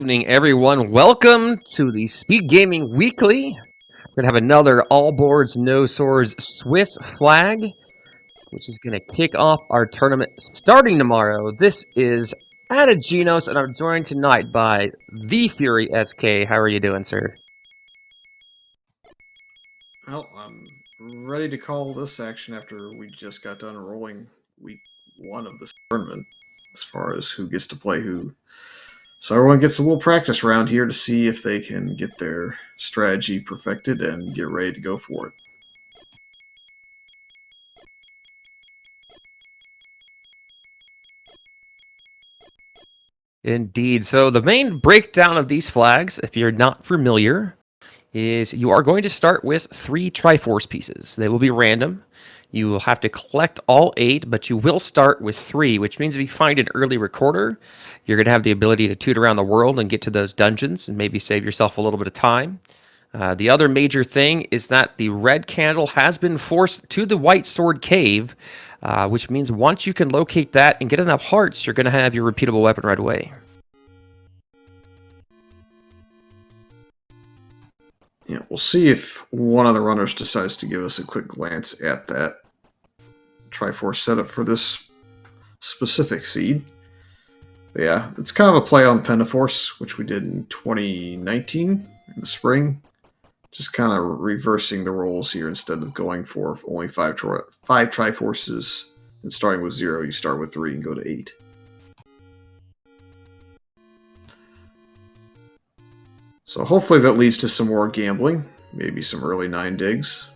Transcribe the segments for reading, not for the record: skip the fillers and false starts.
Evening, everyone. Welcome to the Speed Gaming Weekly. We're going to have another all boards, no swords Swiss flag, which is going to kick off our tournament starting tomorrow. This is Adaginos, and I'm joined tonight by The Fury SK. How are you doing, sir? Well, I'm ready to call this action after we just got done rolling week 1 of this tournament, as far as who gets to play who. So everyone gets a little practice round here to see if they can get their strategy perfected and get ready to go for it. Indeed. So the main breakdown of these flags, if you're not familiar, is you are going to start with 3 Triforce pieces. They will be random. You will have to collect all 8, but you will start with 3, which means if you find an early recorder, you're going to have the ability to toot around the world and get to those dungeons and maybe save yourself a little bit of time. The other major thing is that the red candle has been forced to the White Sword Cave, which means once you can locate that and get enough hearts, you're going to have your repeatable weapon right away. Yeah, we'll see if one of the runners decides to give us a quick glance at that Triforce setup for this specific seed. But yeah, it's kind of a play on Pendaforce, which we did in 2019 in the spring. Just kind of reversing the roles here. Instead of going for only five Triforces and starting with 0, you start with 3 and go to 8. So hopefully that leads to some more gambling, maybe some early 9 digs.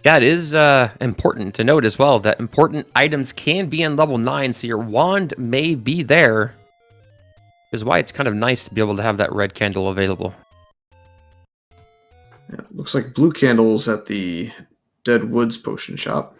Yeah, it is important to note as well that important items can be in level 9, so your wand may be there. Which is why it's kind of nice to be able to have that red candle available. Yeah, looks like blue candles at the Dead Woods potion shop.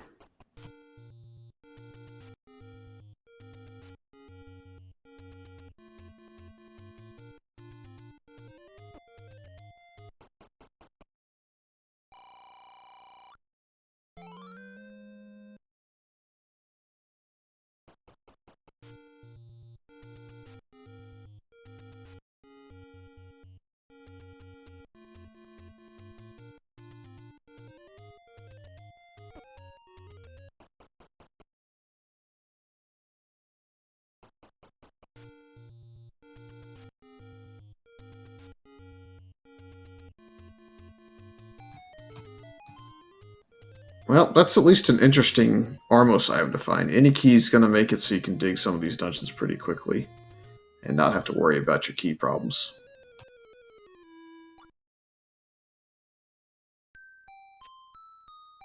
Well, that's at least an interesting Armos item to find. Any key is going to make it so you can dig some of these dungeons pretty quickly and not have to worry about your key problems.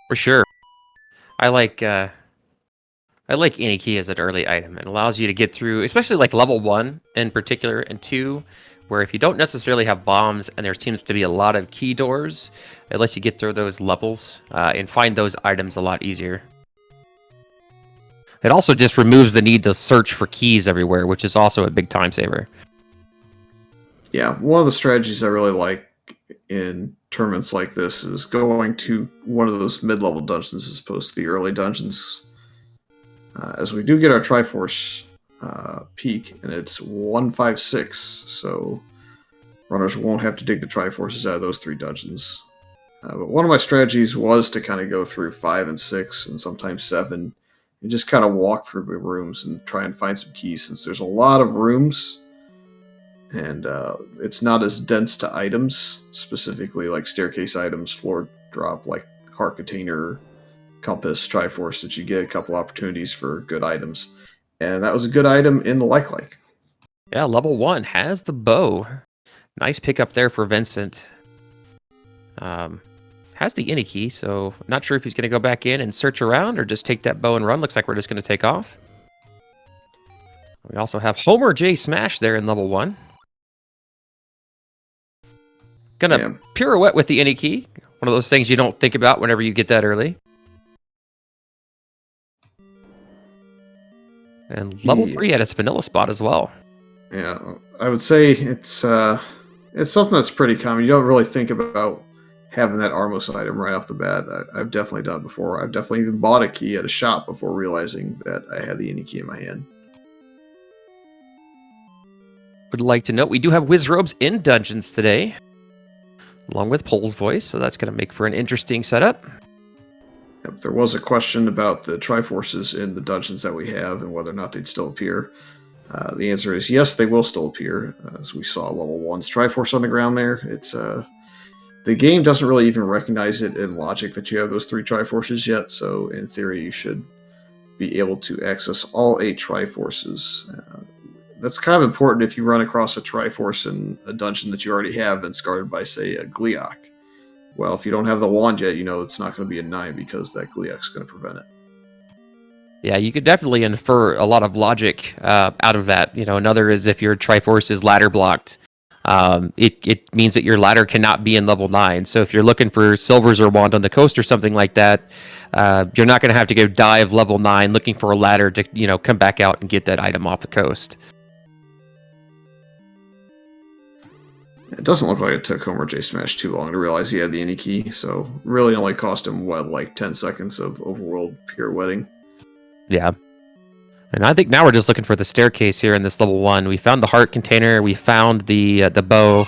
For sure. I like any key as an early item. It allows you to get through, especially like level 1 in particular, and 2, where if you don't necessarily have bombs and there seems to be a lot of key doors, it lets you get through those levels and find those items a lot easier. It also just removes the need to search for keys everywhere, which is also a big time saver. Yeah, one of the strategies I really like in tournaments like this is going to one of those mid-level dungeons as opposed to the early dungeons. As we do get our Triforce peak, and it's 156, so runners won't have to dig the Triforces out of those 3 dungeons. But one of my strategies was to kind of go through 5 and 6 and sometimes 7 and just kind of walk through the rooms and try and find some keys, since there's a lot of rooms and it's not as dense to items, specifically like staircase items, floor drop, like heart container, compass, Triforce, that you get a couple opportunities for good items. And that was a good item in the like. Yeah, level 1 has the bow. Nice pickup there for Vincent. Has the any key, so not sure if he's going to go back in and search around or just take that bow and run. Looks like we're just going to take off. We also have Homer J Smash there in level 1. Gonna pirouette with the any key. One of those things you don't think about whenever you get that early. And level 3 at its vanilla spot as well. Yeah, I would say it's something that's pretty common. You don't really think about having that Armos item right off the bat. I've definitely done it before. I've definitely even bought a key at a shop before realizing that I had the any key in my hand. would like to note we do have Wizrobes in dungeons today, along with Pole's voice, so that's going to make for an interesting setup. Yep, there was a question about the Triforces in the dungeons that we have and whether or not they'd still appear. The answer is yes, they will still appear. As we saw level 1's Triforce on the ground there. It's the game doesn't really even recognize it in logic that you have those 3 Triforces yet, so in theory you should be able to access all 8 Triforces. That's kind of important if you run across a Triforce in a dungeon that you already have and it's guarded by, say, a Gleeok. Well, if you don't have the wand yet, you know it's not going to be a 9 because that Gleeok's going to prevent it. Yeah, you could definitely infer a lot of logic out of that. You know, another is if your Triforce is ladder blocked, it means that your ladder cannot be in level 9. So if you're looking for silvers or wand on the coast or something like that, you're not going to have to go dive level 9 looking for a ladder to, you know, come back out and get that item off the coast. It doesn't look like it took Homer J Smash too long to realize he had the any key, so really only cost him, what, like 10 seconds of overworld pirouetting. Yeah. And I think now we're just looking for the staircase here in this level 1. We found the heart container. We found the bow.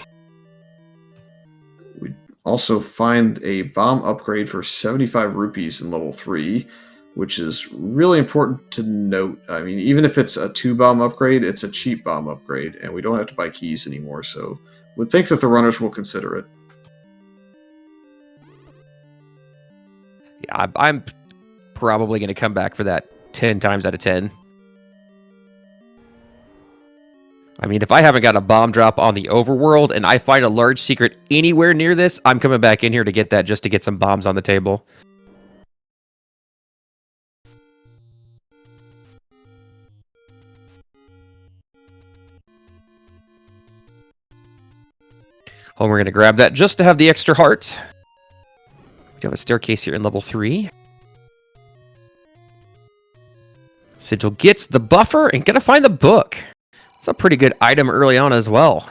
We also find a bomb upgrade for 75 rupees in level 3, which is really important to note. I mean, even if it's a 2 bomb upgrade, it's a cheap bomb upgrade, and we don't have to buy keys anymore, so would think that the runners will consider it. Yeah, I'm probably going to come back for that 10 times out of 10. I mean, if I haven't got a bomb drop on the overworld and I find a large secret anywhere near this, I'm coming back in here to get that just to get some bombs on the table. Oh, we're going to grab that just to have the extra heart. We do have a staircase here in level 3. Sigil gets the buffer and gonna find the book. It's a pretty good item early on as well.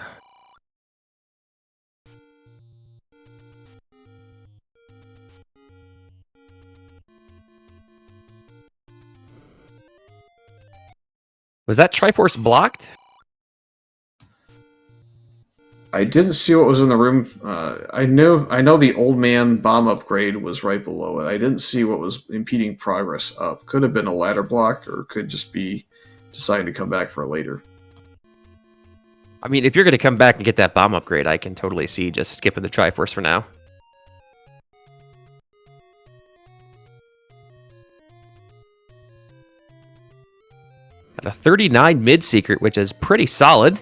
Was that Triforce blocked? I didn't see what was in the room. I know the old man bomb upgrade was right below it. I didn't see what was impeding progress up. Could have been a ladder block, or could just be deciding to come back for it later. I mean, if you're going to come back and get that bomb upgrade, I can totally see just skipping the Triforce for now. Got a 39 mid-secret, which is pretty solid.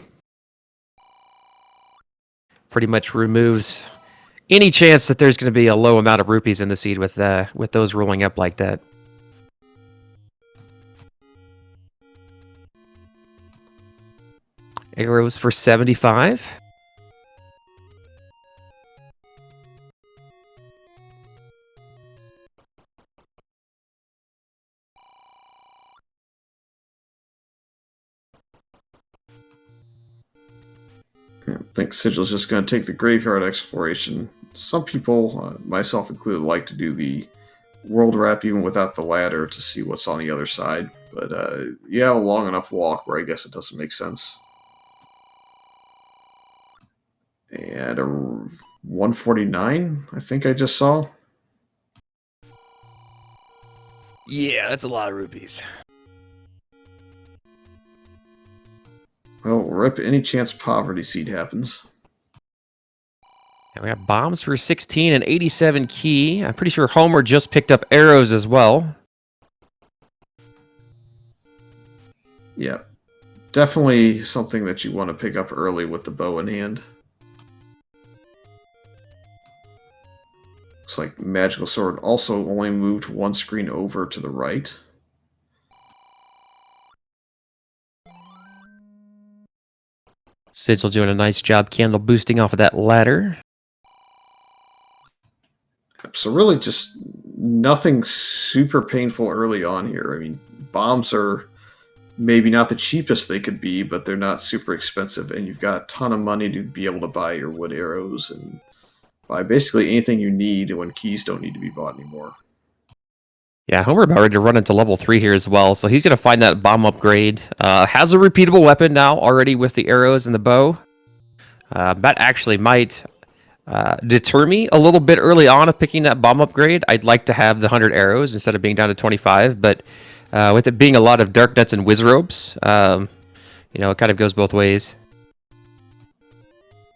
Pretty much removes any chance that there's going to be a low amount of rupees in the seed with those rolling up like that. Arrows for 75. I think Sigil's just going to take the graveyard exploration. Some people, myself included, like to do the world wrap even without the ladder to see what's on the other side. But you have a long enough walk where I guess it doesn't make sense. And a 149, I think I just saw. Yeah, that's a lot of rupees. Well, rip any chance poverty seed happens. And we have bombs for 16 and 87 key. I'm pretty sure Homer just picked up arrows as well. Yeah, definitely something that you want to pick up early with the bow in hand. Looks like Magical Sword also only moved one screen over to the right. Sigil doing a nice job candle boosting off of that ladder. So really just nothing super painful early on here. I mean, bombs are maybe not the cheapest they could be, but they're not super expensive, and you've got a ton of money to be able to buy your wood arrows and buy basically anything you need when keys don't need to be bought anymore. Yeah, Homer about ready to run into level 3 here as well, so he's going to find that bomb upgrade. Has a repeatable weapon now already with the arrows and the bow. That actually might deter me a little bit early on of picking that bomb upgrade. I'd like to have the 100 arrows instead of being down to 25, but with it being a lot of dark nuts and whiz ropes, it kind of goes both ways.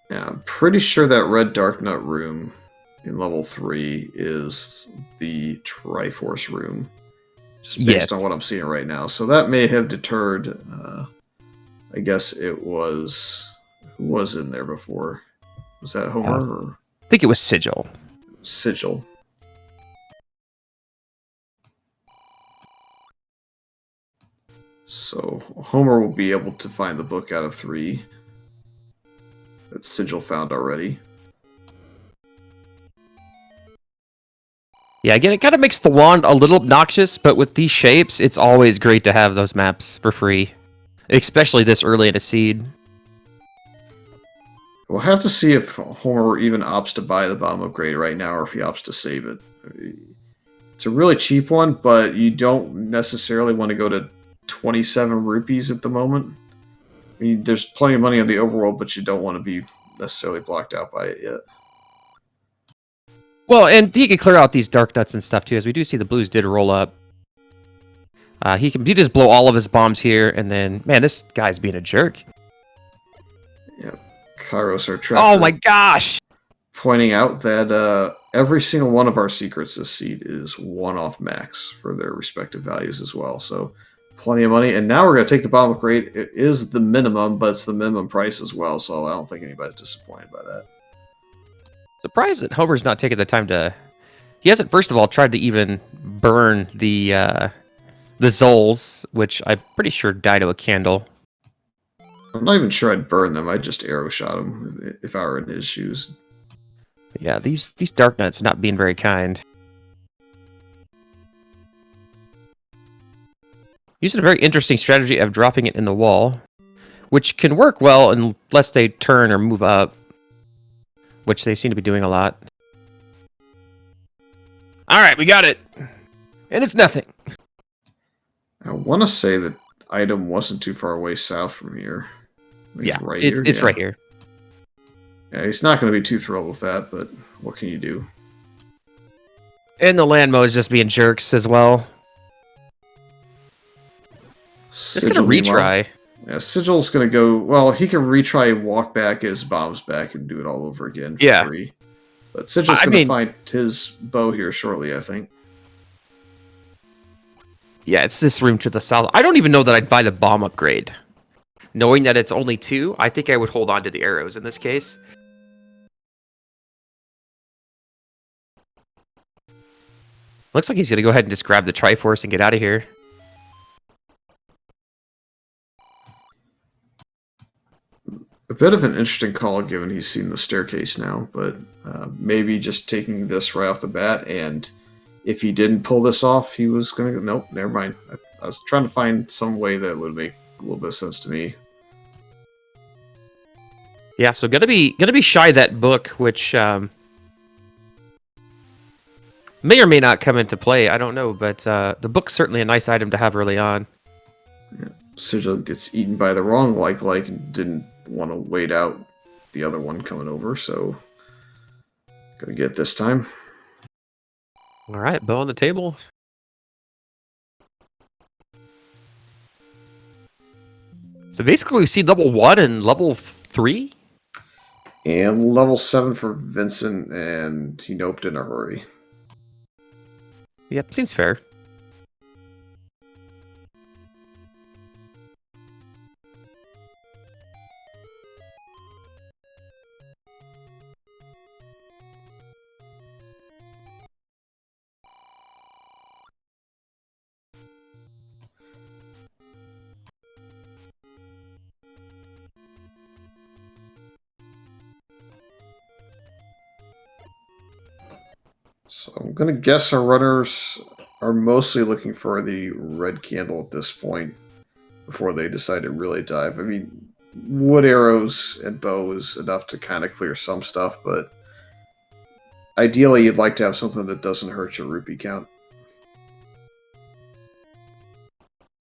Yeah, I'm pretty sure that red dark nut room in level 3 is the Triforce room, just based on what I'm seeing right now. So that may have deterred. I guess it was who was in there before. Was that Homer or I think it was Sigil. Sigil? So Homer will be able to find the book out of 3 that Sigil found already. Yeah, again, it kind of makes the wand a little obnoxious, but with these shapes, it's always great to have those maps for free, especially this early in a seed. We'll have to see if Homer even opts to buy the bomb upgrade right now or if he opts to save it. It's a really cheap one, but you don't necessarily want to go to 27 rupees at the moment. I mean, there's plenty of money on the overworld, but you don't want to be necessarily blocked out by it yet. Well, and he can clear out these dark nuts and stuff too, as we do see the blues did roll up. He just blow all of his bombs here, and then, man, this guy's being a jerk. Yeah, Kairos, our tracker. Oh my gosh! Pointing out that every single one of our secrets this seed is one-off max for their respective values as well. So plenty of money. And now we're going to take the bomb upgrade. It is the minimum, but it's the minimum price as well. So I don't think anybody's disappointed by that. Surprised that Homer's not taking the time to... He hasn't, first of all, tried to even burn the Zols, which I'm pretty sure die to a candle. I'm not even sure I'd burn them. I'd just arrow shot him if I were in his shoes. But yeah, these dark nuts not being very kind. Using a very interesting strategy of dropping it in the wall, which can work well unless they turn or move up, which they seem to be doing a lot. All right, we got it. And it's nothing. I want to say that item wasn't too far away south from here. Yeah, it's right here. Yeah, he's not going to be too thrilled with that, but what can you do? And the land is just being jerks as well. Just gonna retry. Yeah, Sigil's gonna go. Well, he can retry walk back his bombs back and do it all over again for free. But Sigil's gonna find his bow here shortly, I think. Yeah, it's this room to the south. I don't even know that I'd buy the bomb upgrade. Knowing that it's only 2, I think I would hold on to the arrows in this case. Looks like he's gonna go ahead and just grab the Triforce and get out of here. A bit of an interesting call given he's seen the staircase now, but maybe just taking this right off the bat, and if he didn't pull this off, he was going to go, nope, never mind. I was trying to find some way that would make a little bit of sense to me. Yeah, so gonna be shy that book, which may or may not come into play. I don't know, but the book's certainly a nice item to have early on. Yeah. Sigil gets eaten by the wrong like and didn't want to wait out the other one coming over, so gonna get it this time. All right, bow on the table. So basically, we see level 1 and level 3, and level 7 for Vincent, and he noped in a hurry. Yep, seems fair. So I'm going to guess our runners are mostly looking for the red candle at this point before they decide to really dive. I mean, wood arrows and bow is enough to kind of clear some stuff, but ideally you'd like to have something that doesn't hurt your rupee count.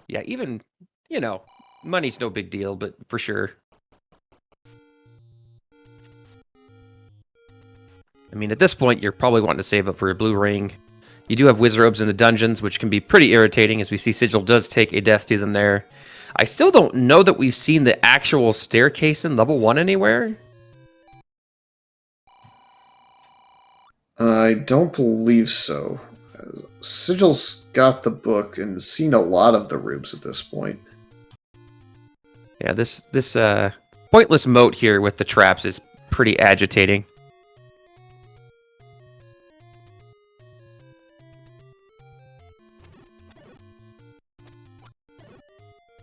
Yeah, even, you know, money's no big deal, but for sure. I mean, at this point, you're probably wanting to save up for a blue ring. You do have wizarobes in the dungeons, which can be pretty irritating, as we see Sigil does take a death to them there. I still don't know that we've seen the actual staircase in level 1 anywhere. I don't believe so. Sigil's got the book and seen a lot of the rooms at this point. Yeah, this pointless moat here with the traps is pretty agitating.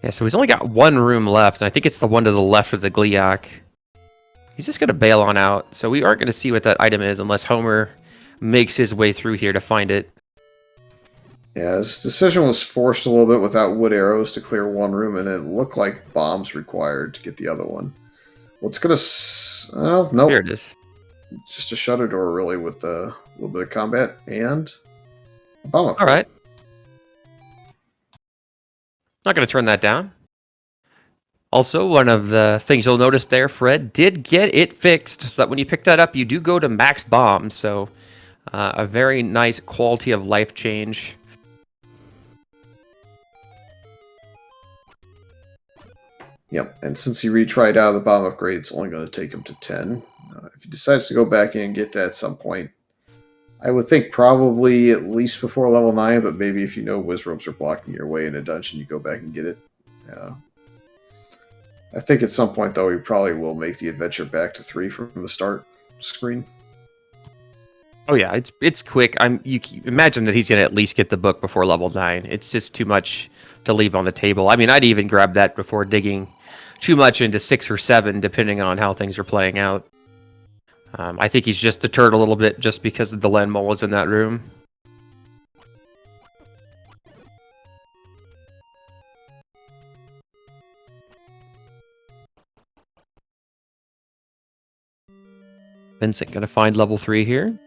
Yeah, so he's only got one room left, and I think it's the one to the left of the Gliok. He's just going to bail on out, so we aren't going to see what that item is unless Homer makes his way through here to find it. Yeah, his decision was forced a little bit without wood arrows to clear one room, and it looked like bombs required to get the other one. Well, it's going to... Oh, nope. Here it is. Just a shutter door, really, with a little bit of combat and a bomb up. All right. Not going to turn that down. Also, one of the things you'll notice there, Fred, did get it fixed so that when you pick that up, you do go to max bomb. So a very nice quality of life change. Yep, and since he retried out of the bomb upgrade, it's only going to take him to 10. If he decides to go back in and get that at some point, I would think probably at least before level 9, but maybe if you know wizarobes are blocking your way in a dungeon, you go back and get it. I think at some point, though, he probably will make the adventure back to 3 from the start screen. Oh yeah, it's quick. You imagine that he's gonna at least get the book before level 9. It's just too much to leave on the table. I mean, I'd even grab that before digging too much into 6 or 7, depending on how things are playing out. I think he's just deterred a little bit just because the Len Mole is in that room. Vincent gonna find level 3 here.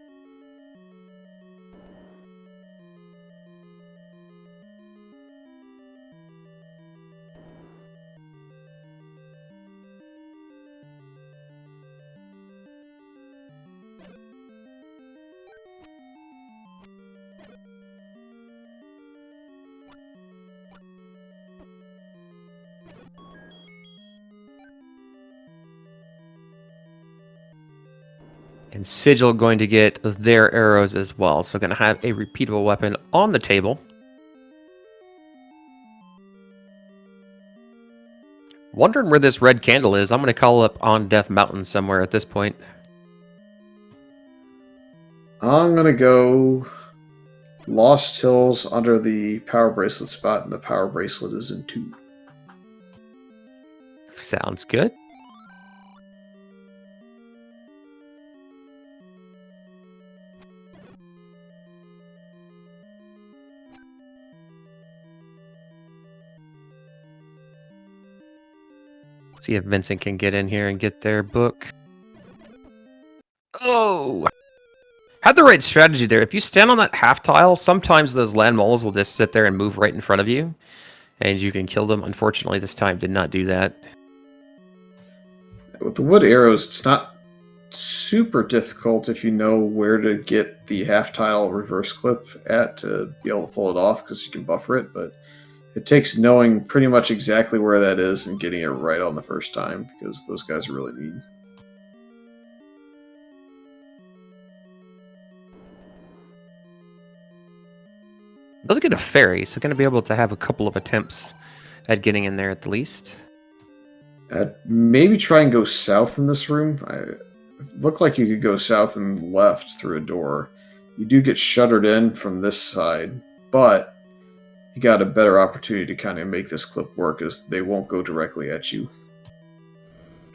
And Sigil going to get their arrows as well. So going to have a repeatable weapon on the table. Wondering where this red candle is. I'm going to call up on Death Mountain somewhere at this point. I'm going to go Lost Hills under the power bracelet spot, and the power bracelet is in 2. Sounds good. See if Vincent can get in here and get their book. Oh! Had the right strategy there. If you stand on that half tile, sometimes those land moles will just sit there and move right in front of you. And you can kill them. Unfortunately, this time did not do that. With the wood arrows, it's not super difficult if you know where to get the half tile reverse clip at to be able to pull it off, because you can buffer it, but it takes knowing pretty much exactly where that is and getting it right on the first time, because those guys are really mean. Doesn't get a fairy, so going to be able to have a couple of attempts at getting in there at the least. Maybe try and go south in this room. It looked like you could go south and left through a door. You do get shuttered in from this side, but you got a better opportunity to kind of make this clip work, as they won't go directly at you.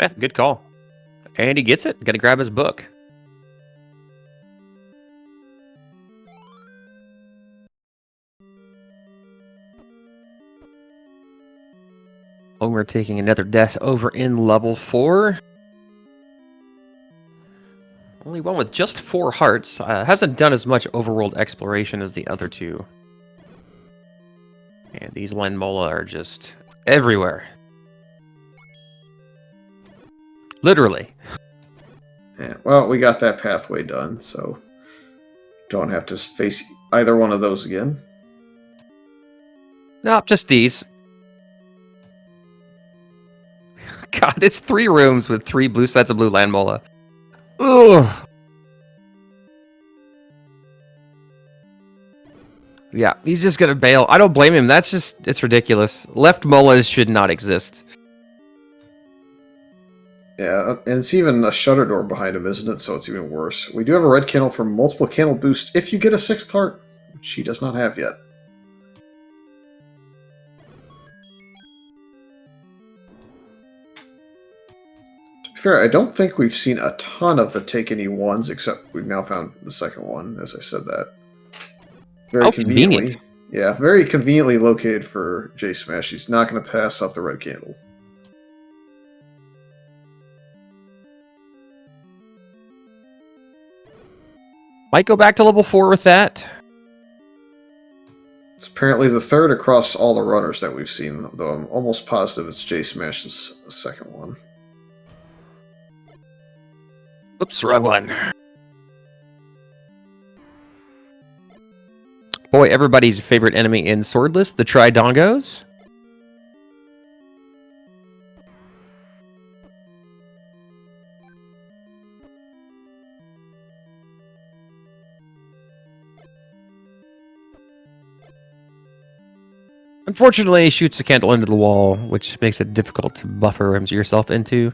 Yeah, good call. And he gets it. Got to grab his book. Oh, we're taking another death over in level 4. Only one with just 4 hearts. Hasn't done as much overworld exploration as the other two. And these Lenmola are just everywhere. Literally. Yeah, well, we got that pathway done, so don't have to face either one of those again. Nope, just these. God, it's 3 rooms with 3 blue sets of blue Landmola. Ugh. Yeah, he's just gonna bail. I don't blame him. That's just, it's ridiculous. Left molas should not exist. Yeah, and it's even a shutter door behind him, isn't it? So it's even worse. We do have a red candle for multiple candle boost if you get a 6th heart, which he does not have yet. To be fair, I don't think we've seen a ton of the take any ones, except we've now found the second one, as I said that. Very How conveniently. convenient. Yeah, very conveniently located for J Smash. He's not going to pass up the red candle. Might go back to level 4 with that. It's apparently the 3rd across all the runners that we've seen, though I'm almost positive it's J Smash's second one. Oops, wrong one. Boy, everybody's favorite enemy in Swordless, the Tridongos. Unfortunately, he shoots a candle into the wall, which makes it difficult to buffer yourself into.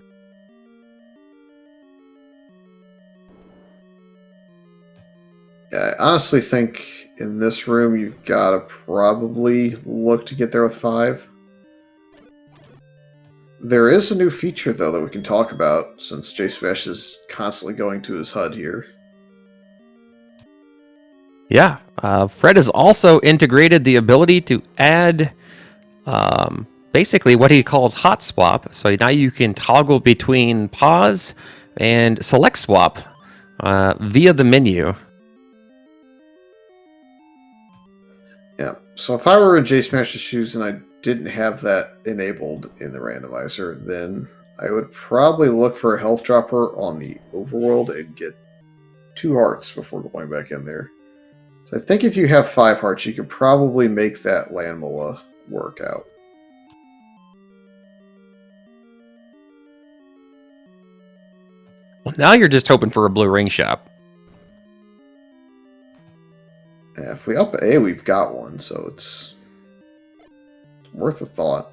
Yeah, I honestly think in this room you've got to probably look to get there with 5. There is a new feature, though, that we can talk about, since J Smash is constantly going to his HUD here. Yeah, Fred has also integrated the ability to add basically what he calls hot swap. So now you can toggle between pause and select swap via the menu. Yeah, so if I were in J Smash's shoes and I didn't have that enabled in the randomizer, then I would probably look for a health dropper on the overworld and get 2 hearts before going back in there. So I think if you have 5 hearts, you could probably make that Landmola work out. Well, now you're just hoping for a blue ring shop. Yeah, if we up A, we've got one, so it's worth a thought.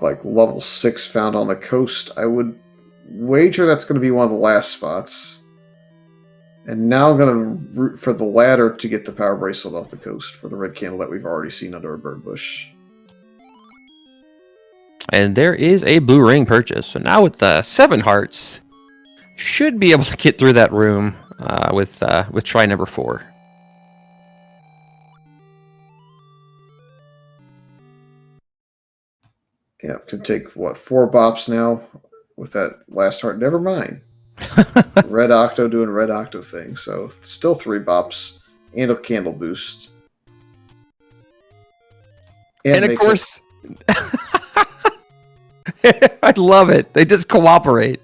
Like level 6 found on the coast. I would wager that's going to be one of the last spots. And now I'm going to root for the ladder to get the power bracelet off the coast for the red candle that we've already seen under a bird bush. And there is a blue ring purchase. So now with the 7 hearts, should be able to get through that room with try number 4. Yeah, to take, what, 4 bops now with that last heart? Never mind. Red Octo doing Red Octo thing, so still 3 bops and a candle boost. And of course, I love it. They just cooperate.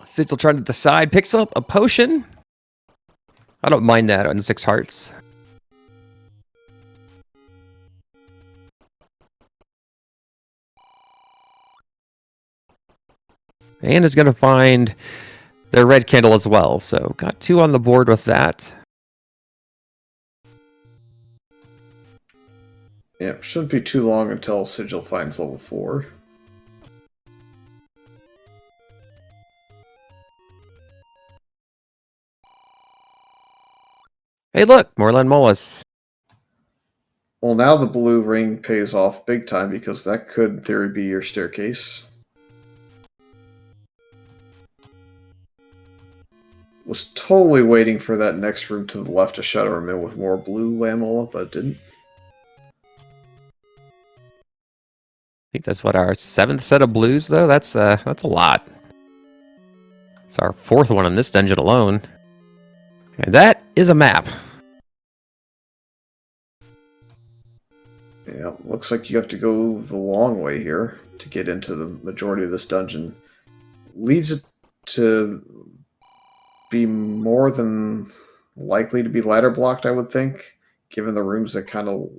Sigil trying to the side, picks up a potion. I don't mind that on 6 hearts. And is going to find their red candle as well. So got 2 on the board with that. Yep, shouldn't be too long until Sigil finds level 4. Hey, look, more Molas. Well, now the blue ring pays off big time because that could, in theory, be your staircase. Was totally waiting for that next room to the left to shutter him in with more blue Lamola, but didn't. think that's what our 7th set of blues, though. That's a lot. It's our 4th one in this dungeon alone. And that is a map. Yeah, looks like you have to go the long way here to get into the majority of this dungeon. Leads it to be more than likely to be ladder blocked, I would think, given the rooms that kind of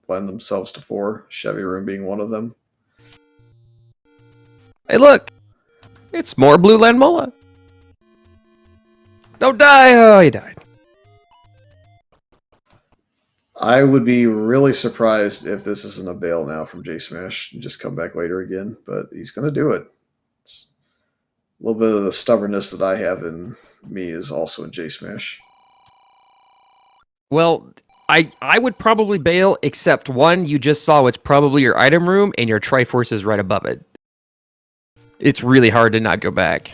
lend themselves to 4, Chevy room being one of them. Hey, look! It's more Blue Land Mola. Don't die! Oh, he died. I would be really surprised if this isn't a bail now from J Smash and just come back later again, but he's going to do it. It's a little bit of the stubbornness that I have in me is also in J Smash. Well, I would probably bail, except one you just saw, it's probably your item room, and your Triforce is right above it. It's really hard to not go back.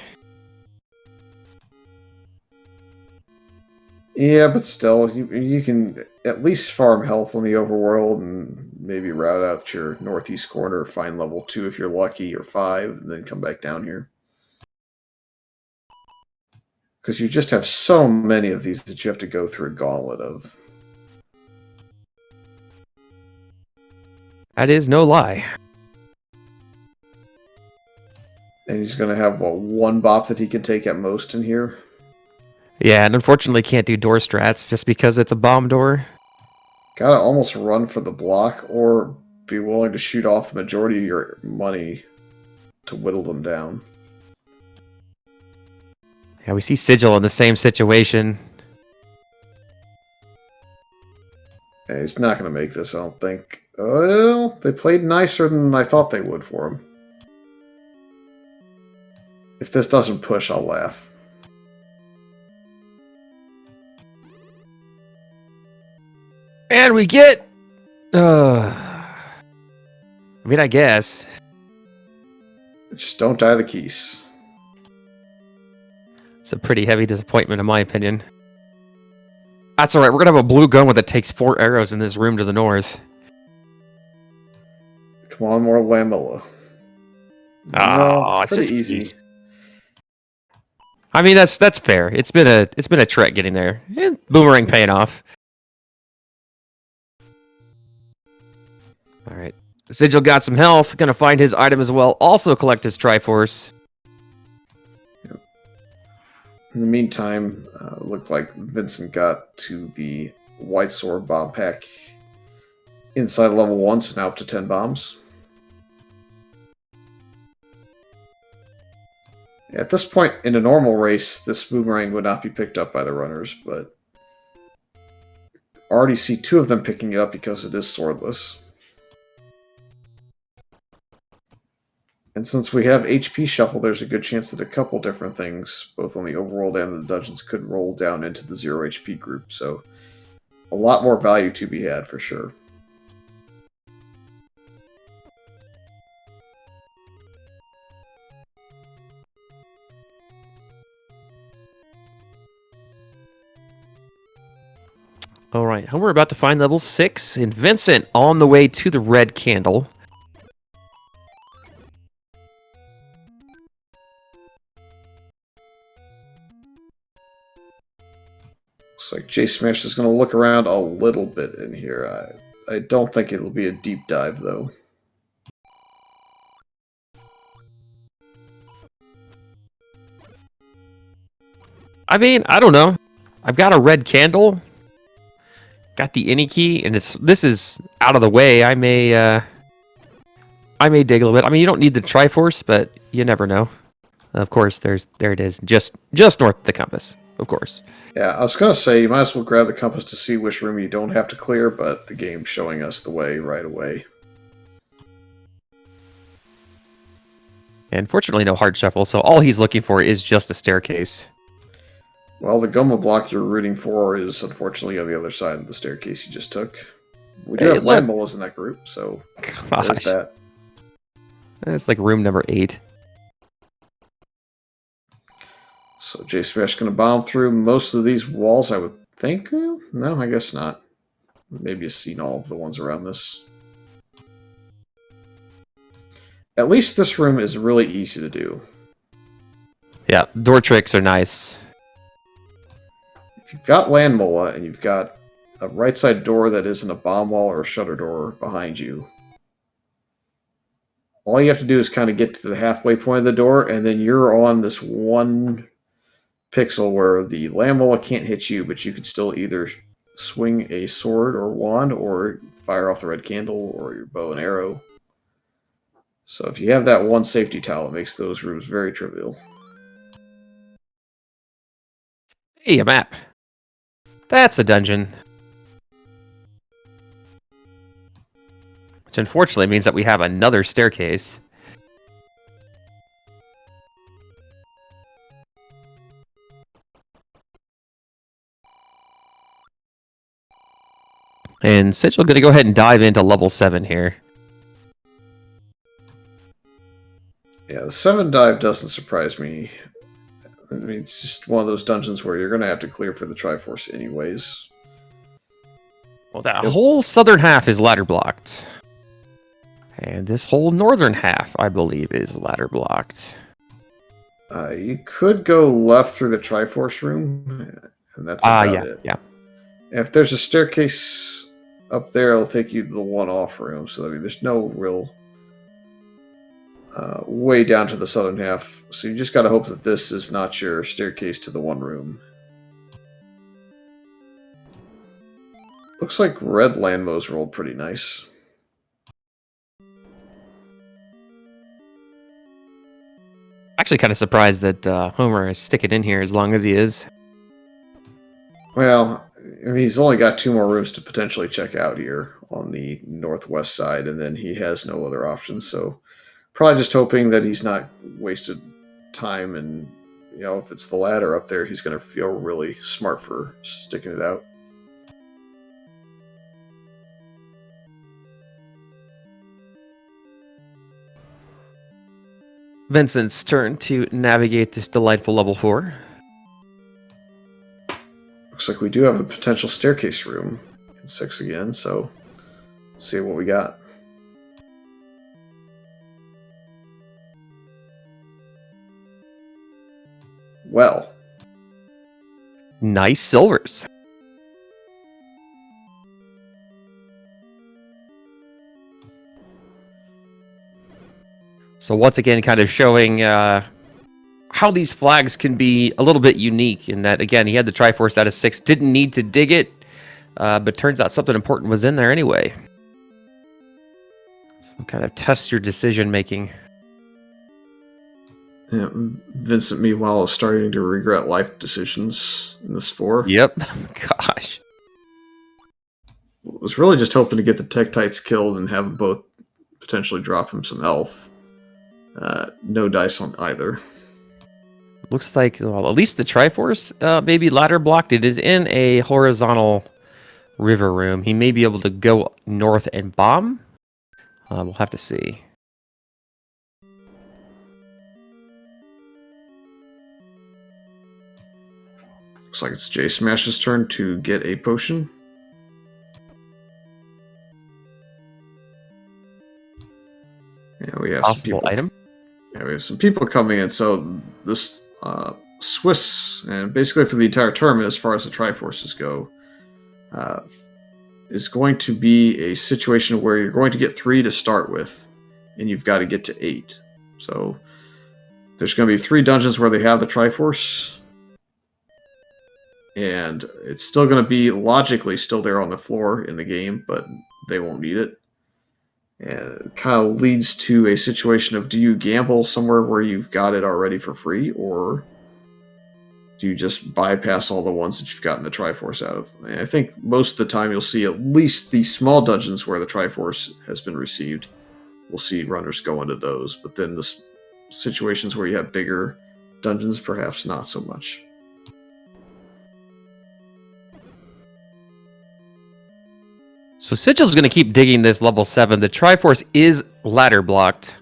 Yeah, but still, you can at least farm health on the overworld and maybe route out your northeast corner, find level 2 if you're lucky, or 5, and then come back down here. Because you just have so many of these that you have to go through a gauntlet of. That is no lie. And he's going to have, what, 1 bop that he can take at most in here? Yeah, and unfortunately can't do door strats just because it's a bomb door. Gotta almost run for the block or be willing to shoot off the majority of your money to whittle them down. Yeah, we see Sigil in the same situation. And he's not going to make this, I don't think. Well, they played nicer than I thought they would for him. If this doesn't push, I'll laugh. And we get... I mean, I guess. Just don't die the keys. It's a pretty heavy disappointment, in my opinion. That's alright, we're gonna have a blue gun that takes 4 arrows in this room to the north. Come on, more Lamilla. Oh, it's pretty just easy. keys. I mean, that's fair. It's been a trek getting there. And boomerang paying off. Alright. Sigil got some health, gonna find his item as well, also collect his Triforce. In the meantime, looked like Vincent got to the White Sword bomb pack inside level 1, so now up to 10 bombs. At this point in a normal race, this boomerang would not be picked up by the runners, but already see 2 of them picking it up because it is swordless. And since we have HP shuffle, there's a good chance that a couple different things, both on the overworld and the dungeons, could roll down into the 0 HP group, so a lot more value to be had for sure. Alright, and we're about to find level 6, and Vincent on the way to the red candle. Looks like J Smash is going to look around a little bit in here. I don't think it'll be a deep dive, though. I mean, I don't know. I've got a red candle. Got the any key, and this is out of the way. I may dig a little bit. I mean, you don't need the Triforce, but you never know. Of course, there it is, just north of the compass. Of course. Yeah, I was gonna say you might as well grab the compass to see which room you don't have to clear, but the game's showing us the way right away. And fortunately, no hard shuffle, so all he's looking for is just a staircase. Well, the Goma block you're rooting for is unfortunately on the other side of the staircase you just took. We do have Lambolas in that group, so there's that. It's like room number 8. So J Smash going to bomb through most of these walls, I would think. No, I guess not. Maybe you've seen all of the ones around this. At least this room is really easy to do. Yeah, door tricks are nice. If you've got Land Mola and you've got a right side door that isn't a bomb wall or a shutter door behind you, all you have to do is kind of get to the halfway point of the door, and then you're on this one pixel where the Land Mola can't hit you, but you can still either swing a sword or wand or fire off the red candle or your bow and arrow. So if you have that one safety tile, it makes those rooms very trivial. Hey, a map. That's a dungeon. Which unfortunately means that we have another staircase. And Sigil going to go ahead and dive into level 7 here. Yeah, the 7 dive doesn't surprise me. I mean, it's just one of those dungeons where you're going to have to clear for the Triforce anyways. Well, that whole southern half is ladder blocked. And this whole northern half, I believe, is ladder blocked. You could go left through the Triforce room, and that's about it. Yeah. If there's a staircase up there, it'll take you to the one-off room. So, I mean, there's no real way down to the southern half. So you just got to hope that this is not your staircase to the one room. Looks like red Landmo's rolled pretty nice. Actually kind of surprised that Homer is sticking in here as long as he is. Well, I mean, he's only got 2 more rooms to potentially check out here on the northwest side, and then he has no other options. So probably just hoping that he's not wasted time, and if it's the ladder up there, he's going to feel really smart for sticking it out. Vincent's turn to navigate this delightful level 4. Looks like we do have a potential staircase room in 6 again, so let's see what we got. Well. Nice silvers. So once again, kind of showing how these flags can be a little bit unique in that, again, he had the Triforce out of 6, didn't need to dig it, but turns out something important was in there anyway. So kind of test your decision making. Yeah, Vincent, meanwhile, is starting to regret life decisions in this 4. Yep. Gosh. Was really just hoping to get the Tektites killed and have them both potentially drop him some health. No dice on either. Looks like, well, at least the Triforce may be ladder blocked. It is in a horizontal river room. He may be able to go north and bomb. We'll have to see. Looks like it's J Smash's turn to get a potion. Yeah, we have Possible some people. item. Yeah, we have some people coming in. So this Swiss, and basically for the entire tournament, as far as the Triforces go, is going to be a situation where you're going to get 3 to start with, and you've got to get to 8. So there's going to be 3 dungeons where they have the Triforce, and it's still going to be logically still there on the floor in the game, but they won't need it. And it kind of leads to a situation of, do you gamble somewhere where you've got it already for free, or do you just bypass all the ones that you've gotten the Triforce out of? And I think most of the time you'll see at least the small dungeons where the Triforce has been received. We'll see runners go into those, but then the situations where you have bigger dungeons, perhaps not so much. So Sigil's going to keep digging this level 7. The Triforce is ladder blocked.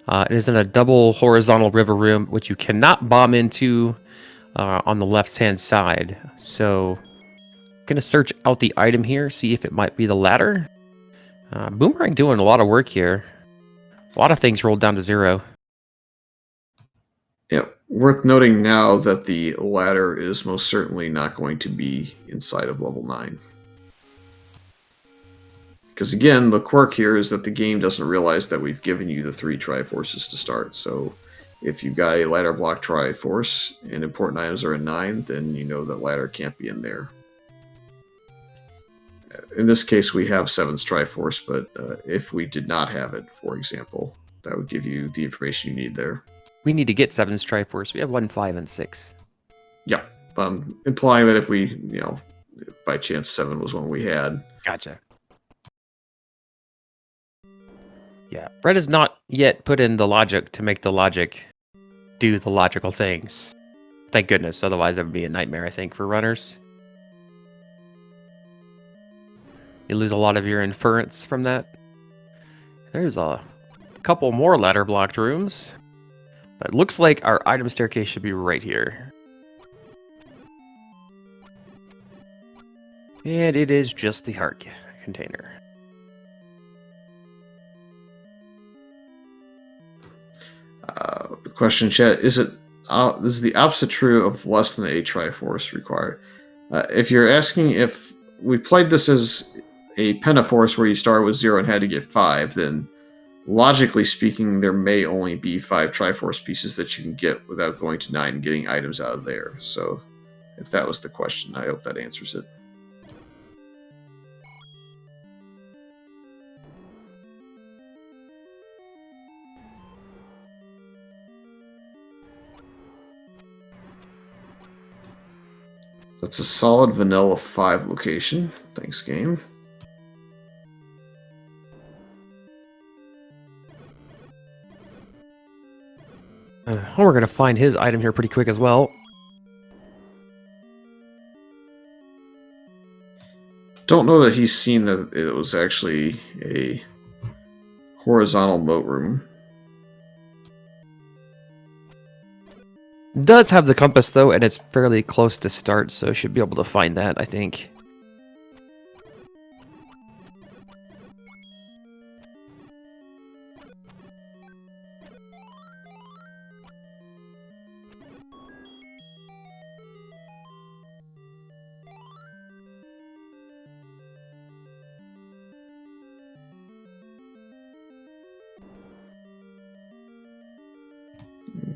It is in a double horizontal river room, which you cannot bomb into on the left-hand side. So I'm going to search out the item here, see if it might be the ladder. Boomerang doing a lot of work here. A lot of things rolled down to 0. Yeah, worth noting now that the ladder is most certainly not going to be inside of level 9. Because again, the quirk here is that the game doesn't realize that we've given you the 3 Triforces to start. So if you've got a ladder block Triforce and important items are in 9, then you know that ladder can't be in there. In this case, we have 7's Triforce, but if we did not have it, for example, that would give you the information you need there. We need to get 7's Triforce. We have 1, 5, and 6. Yeah, implying that if we, by chance 7 was one we had. Gotcha. Yeah, Brett has not yet put in the logic to make the logic do the logical things. Thank goodness, otherwise that would be a nightmare, I think, for runners. You lose a lot of your inference from that. There's a couple more ladder blocked rooms. But it looks like our item staircase should be right here. And it is just the heart container. The question, chat, is the opposite true of less than a Triforce required? If you're asking if we played this as a Pentaforce where you start with 0 and had to get 5, then logically speaking, there may only be 5 Triforce pieces that you can get without going to 9 and getting items out of there. So if that was the question, I hope that answers it. That's a solid vanilla 5 location. Thanks, game. We're going to find his item here pretty quick as well. Don't know that he's seen that it was actually a horizontal moat room. Does have the compass though, and it's fairly close to start, so should be able to find that, I think.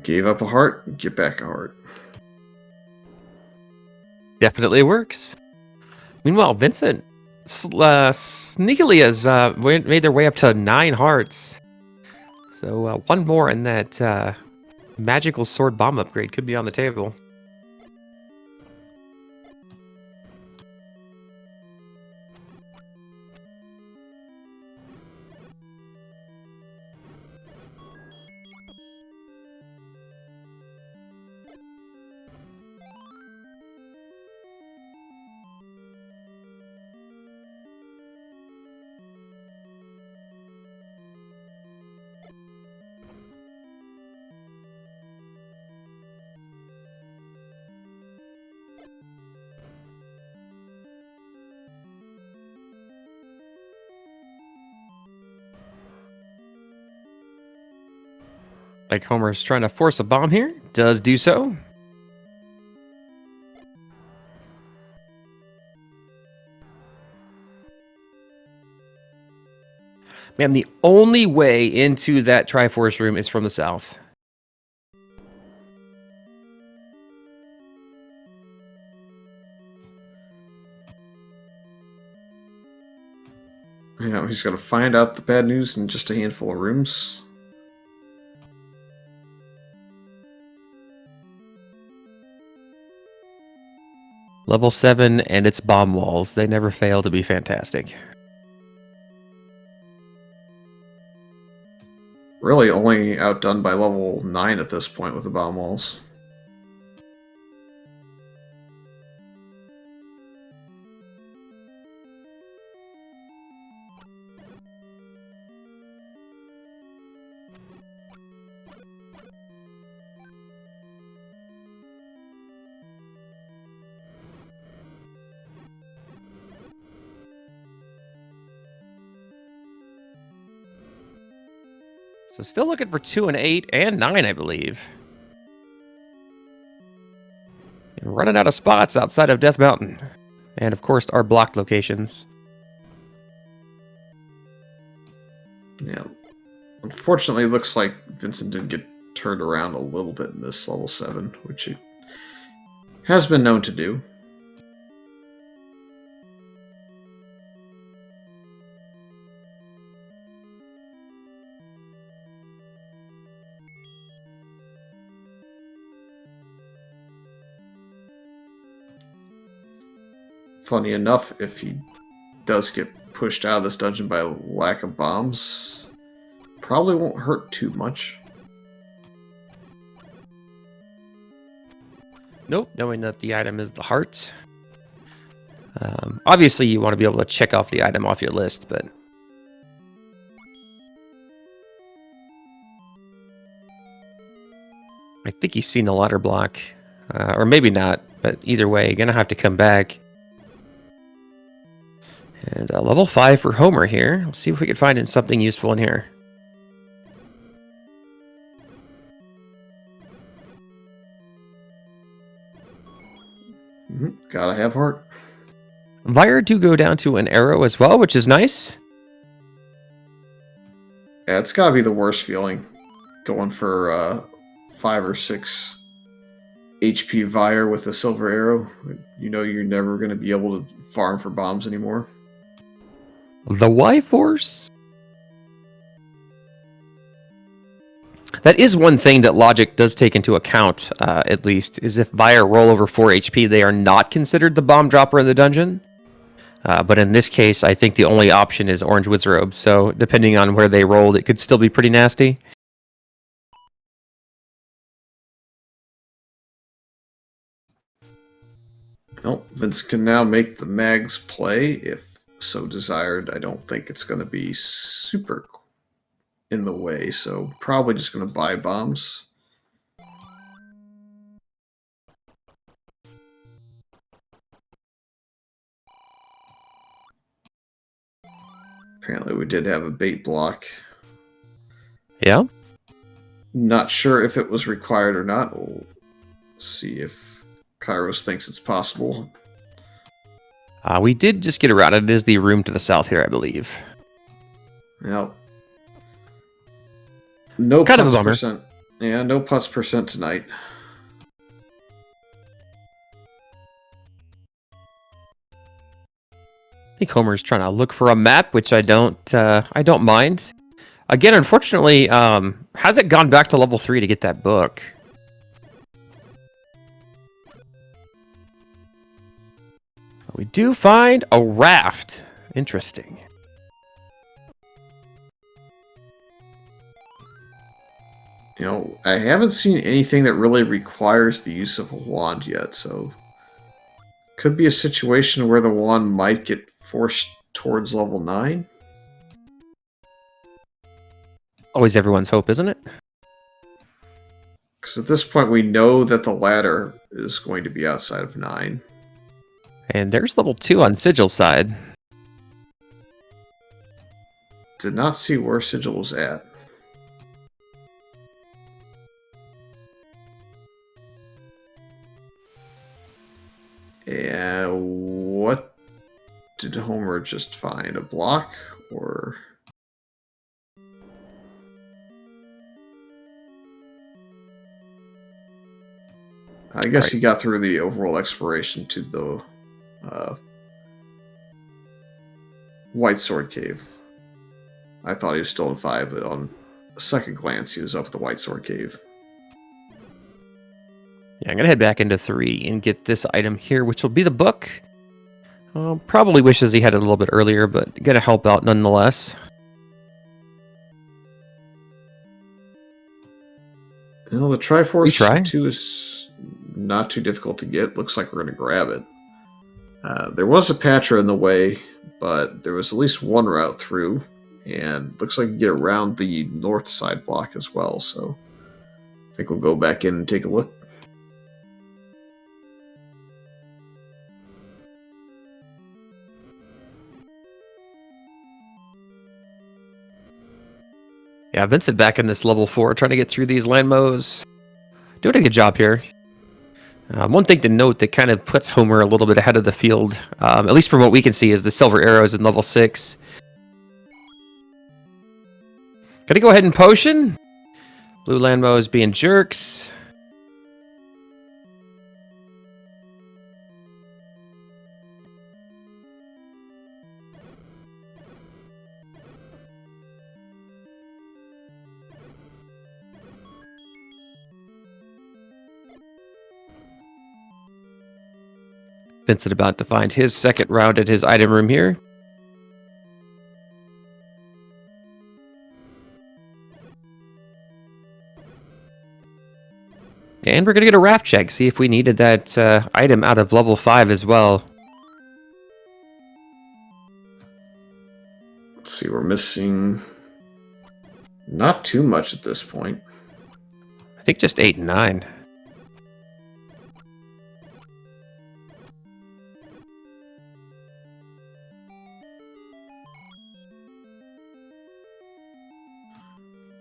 Gave up a heart, get back a heart. Definitely works. Meanwhile, Vincent sneakily has made their way up to 9 hearts. So one more and that magical sword bomb upgrade could be on the table. Like Homer's trying to force a bomb here. Does do so. Man, the only way into that Triforce room is from the south. Yeah, he's going to find out the bad news in just a handful of rooms. Level 7 and its bomb walls. They never fail to be fantastic. Really only outdone by level 9 at this point with the bomb walls. So still looking for 2 and 8 and 9, I believe. And running out of spots outside of Death Mountain. And of course, our blocked locations. Yeah. Unfortunately, it looks like Vincent did get turned around a little bit in this level 7, which he has been known to do. Funny enough, if he does get pushed out of this dungeon by lack of bombs, probably won't hurt too much. Nope, knowing that the item is the heart. Obviously, you want to be able to check off the item off your list, but... I think he's seen the ladder block. Or maybe not, but either way, you're going to have to come back. And level 5 for Homer here. Let's see if we can find something useful in here. Gotta have heart. Vire do go down to an arrow as well, which is nice. Yeah, it's gotta be the worst feeling. Going for 5 or 6 HP Vire with a silver arrow. You know you're never going to be able to farm for bombs anymore. The Y-Force? That is one thing that Logic does take into account, at least, is if Vire roll over 4 HP, they are not considered the bomb dropper in the dungeon. But in this case, I think the only option is Orange Wizrobe, so depending on where they rolled, it could still be pretty nasty. Well, Vince can now make the mags play if so desired. I don't think it's going to be super in the way, so probably just going to buy bombs. Apparently we did have a bait block. Yeah? Not sure if it was required or not. We'll see if Kairos thinks it's possible. We did just get around it. It is the room to the south here, I believe. Yep. No kind of a putts bummer. percent. Yeah, no putts percent tonight. I think Homer's trying to look for a map, which I don't mind. Again, unfortunately, hasn't gone back to level 3 to get that book. We do find a raft. Interesting. You know, I haven't seen anything that really requires the use of a wand yet, so could be a situation where the wand might get forced towards level 9. Always everyone's hope, isn't it? Because at this point we know that the ladder is going to be outside of 9. And there's level 2 on Sigil's side. Did not see where Sigil was at. And what did Homer just find? A block? Or... I guess he got through the overall exploration to the White Sword Cave. I thought he was still in 5, but on a second glance he was up at the White Sword Cave. Yeah, I'm going to head back into 3 and get this item here, which will be the book. Probably wishes he had it a little bit earlier, but going to help out nonetheless. Well, the Triforce 2 is not too difficult to get. Looks like we're going to grab it. There was a Patra in the way, but there was at least one route through, and looks like you get around the north side block as well, so I think we'll go back in and take a look. Yeah, Vincent back in this level 4, trying to get through these landmos. Doing a good job here. One thing to note that kind of puts Homer a little bit ahead of the field, at least from what we can see, is the silver arrows in level 6. Gonna go ahead and potion. Blue landmos being jerks. Vincent about to find his second round at his item room here. And we're going to get a raft check, see if we needed that item out of level 5 as well. Let's see, we're missing not too much at this point. I think just 8 and 9.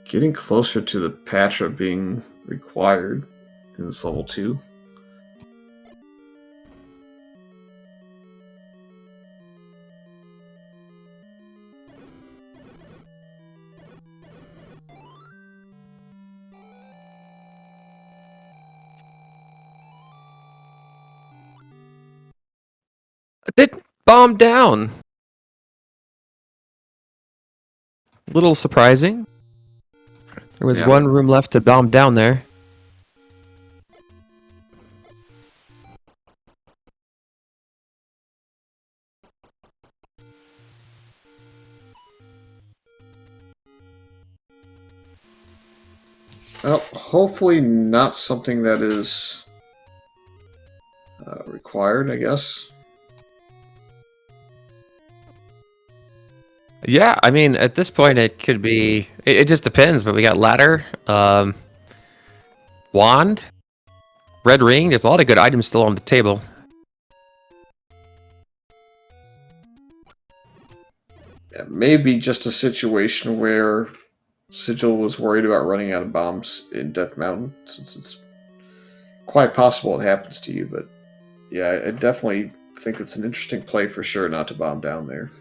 Getting closer to the Patra being required in this level 2. It bombed down. Little surprising. There was one room left to bomb down there. Well, hopefully not something that is required, I guess. Yeah, I mean, at this point, it could be... It just depends, but we got ladder, wand, red ring. There's a lot of good items still on the table. It may be just a situation where Sigil was worried about running out of bombs in Death Mountain, since it's quite possible it happens to you, but yeah, I definitely think it's an interesting play for sure not to bomb down there.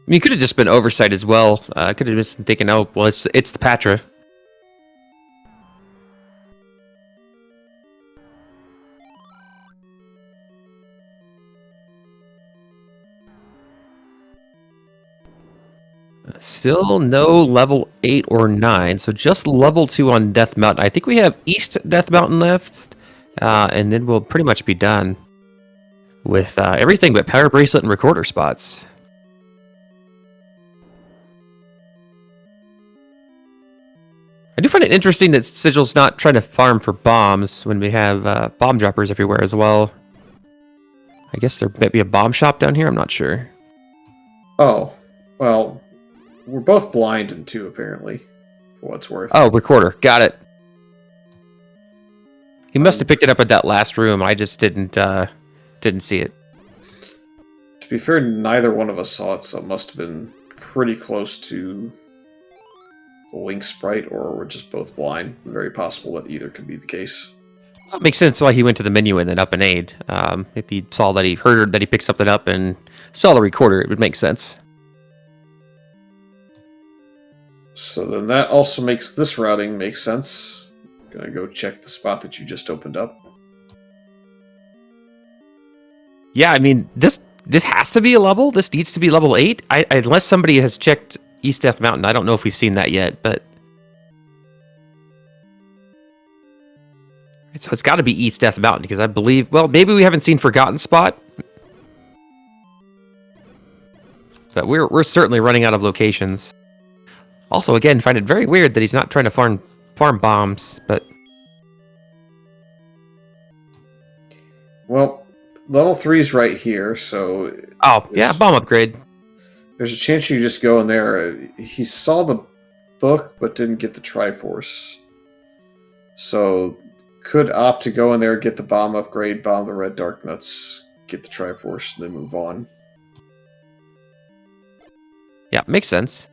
I mean, it could have just been oversight as well. I could have just been thinking, oh, well, it's the Patra. Still no level 8 or 9, so just level 2 on Death Mountain. I think we have East Death Mountain left, and then we'll pretty much be done with everything but Power Bracelet and Recorder spots. I do find it interesting that Sigil's not trying to farm for bombs when we have bomb droppers everywhere as well. I guess there might be a bomb shop down here, I'm not sure. Oh, well, we're both blind in 2, apparently, for what's worth. Oh, Recorder, got it. He must have picked it up at that last room, I just didn't see it. To be fair, neither one of us saw it, so it must have been pretty close to the Link sprite, or we're just both blind. Very possible that either could be the case. Well, it makes sense why he went to the menu and then up and aid. If he saw that he heard that he picked something up and saw the Recorder, it would make sense. So then that also makes this routing make sense. Gonna go check the spot that you just opened up. Yeah, I mean, this has to be a level. This needs to be level 8. Unless somebody has checked East Death Mountain. I don't know if we've seen that yet, but... So it's got to be East Death Mountain, because I believe... Well, maybe we haven't seen Forgotten Spot. But we're certainly running out of locations. Also, again, find it very weird that he's not trying to farm bombs, but... Well, level 3's right here, so... Oh, yeah, bomb upgrade. There's a chance you just go in there. He saw the book, but didn't get the Triforce. So, could opt to go in there, get the bomb upgrade, bomb the red dark nuts, get the Triforce, and then move on. Yeah, makes sense.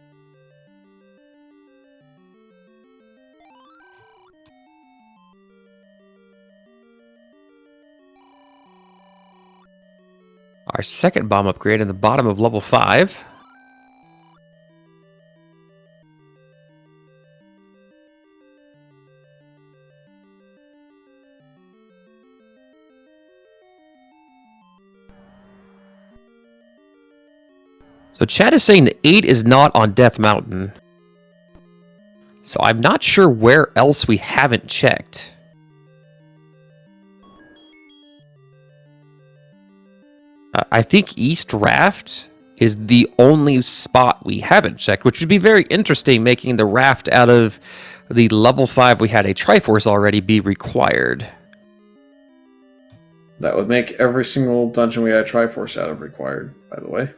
Our second bomb upgrade in the bottom of level 5. So chat is saying the 8 is not on Death Mountain. So I'm not sure where else we haven't checked. I think East Raft is the only spot we haven't checked, which would be very interesting, making the raft out of the level 5 we had a Triforce already be required. That would make every single dungeon we had Triforce out of required, by the way.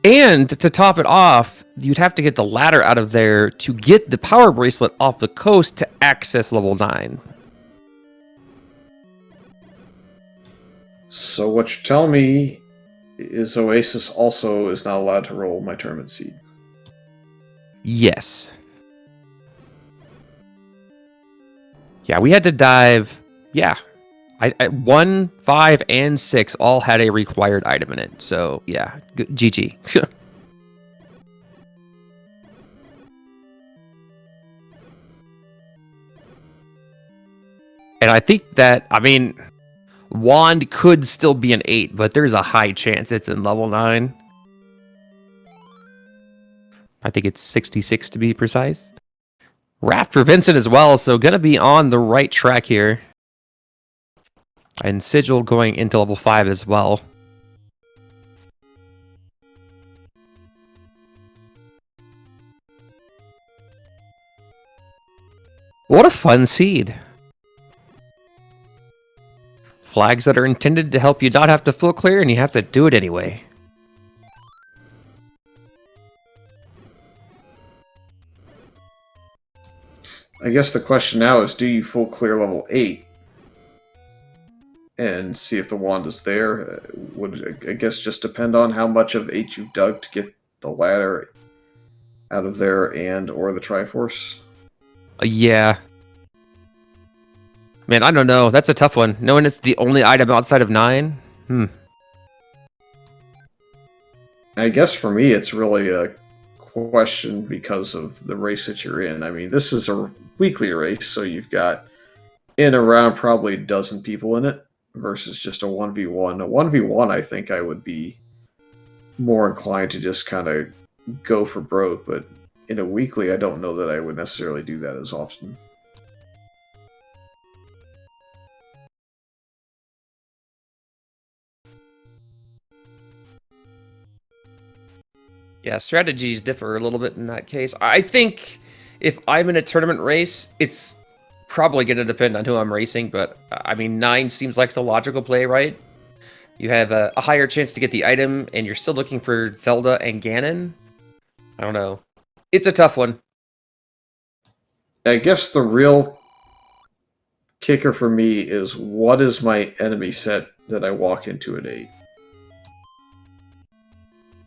And to top it off, you'd have to get the ladder out of there to get the power bracelet off the coast to access level 9. So what you're telling me is Oasis also is not allowed to roll my tournament seed. Yes. Yeah, we had to dive. Yeah. 1, 5, and 6 all had a required item in it. So, yeah, GG. And I think that, I mean, Wand could still be an 8, but there's a high chance it's in level 9. I think it's 66 to be precise. Raft for Vincent as well, so going to be on the right track here. And Sigil going into level 5 as well. What a fun seed. Flags that are intended to help you not have to full clear, and you have to do it anyway. I guess the question now is, do you full clear level 8? And see if the wand is there? Would, I guess, just depend on how much of 8 you've dug to get the ladder out of there and or the Triforce? Yeah. Man, I don't know. That's a tough one. Knowing it's the only item outside of 9? I guess for me, it's really a question because of the race that you're in. I mean, this is a weekly race, so you've got in around probably a dozen people in it versus just a 1v1. A 1v1, I think I would be more inclined to just kind of go for broke, but in a weekly, I don't know that I would necessarily do that as often. Yeah, strategies differ a little bit in that case. I think if I'm in a tournament race, it's probably going to depend on who I'm racing, but I mean, 9 seems like the logical play, right? You have a higher chance to get the item, and you're still looking for Zelda and Ganon? I don't know. It's a tough one. I guess the real kicker for me is, what is my enemy set that I walk into at 8?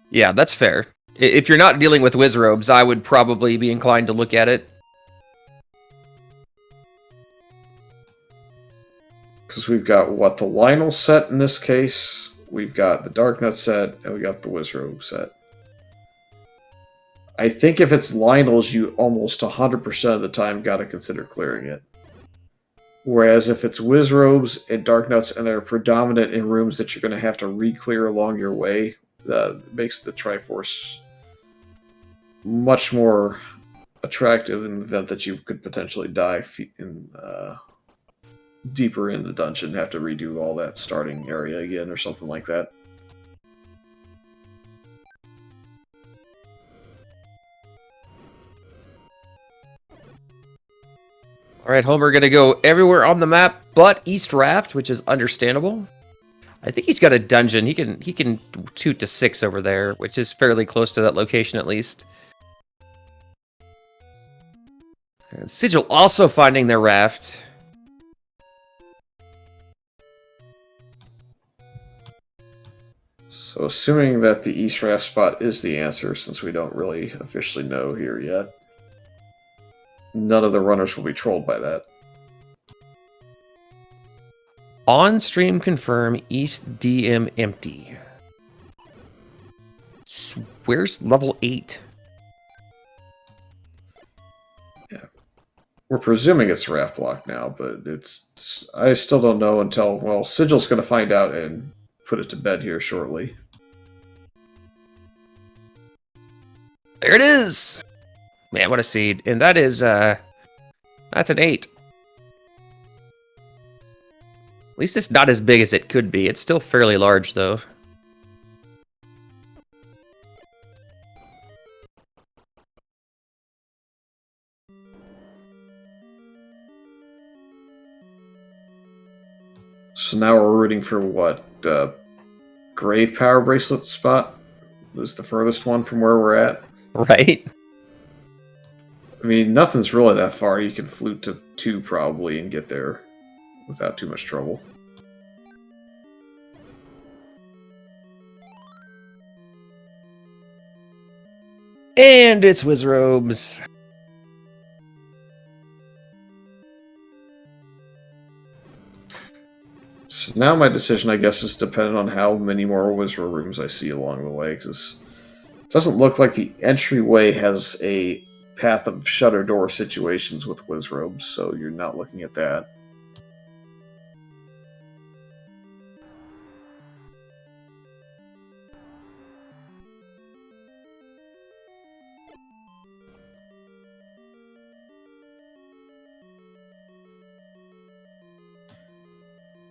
Yeah, that's fair. If you're not dealing with Wizrobes, I would probably be inclined to look at it. Because we've got, what, the Lionel set in this case, we've got the Darknut set, and we got the Wizrobe set. I think if it's Lionel's, you almost 100% of the time got to consider clearing it. Whereas if it's Wizrobes and Darknuts and they're predominant in rooms that you're going to have to re-clear along your way, that makes the Triforce much more attractive in the event that you could potentially die in, deeper in the dungeon, have to redo all that starting area again or something like that. All right, Homer going to go everywhere on the map but East Raft, which is understandable. I think he's got a dungeon. He can toot to 6 over there, which is fairly close to that location at least. And Sigil also finding their raft. So assuming that the East Raft spot is the answer, since we don't really officially know here yet, none of the runners will be trolled by that. On stream confirm East DM empty. where's level 8? We're presuming it's raft block now, but it's I still don't know until, well, Sigil's going to find out and put it to bed here shortly. There it is! Man, what a seed. And that is, that's an 8. At least it's not as big as it could be. It's still fairly large, though. So now we're rooting for what? Grave Power Bracelet spot was the furthest one from where we're at. Right? I mean, nothing's really that far. You can flute to 2 probably and get there without too much trouble. And it's Wizrobes. So now my decision, I guess, is dependent on how many more Wizard rooms I see along the way, because it doesn't look like the entryway has a path of shutter door situations with Wizrobes, so you're not looking at that.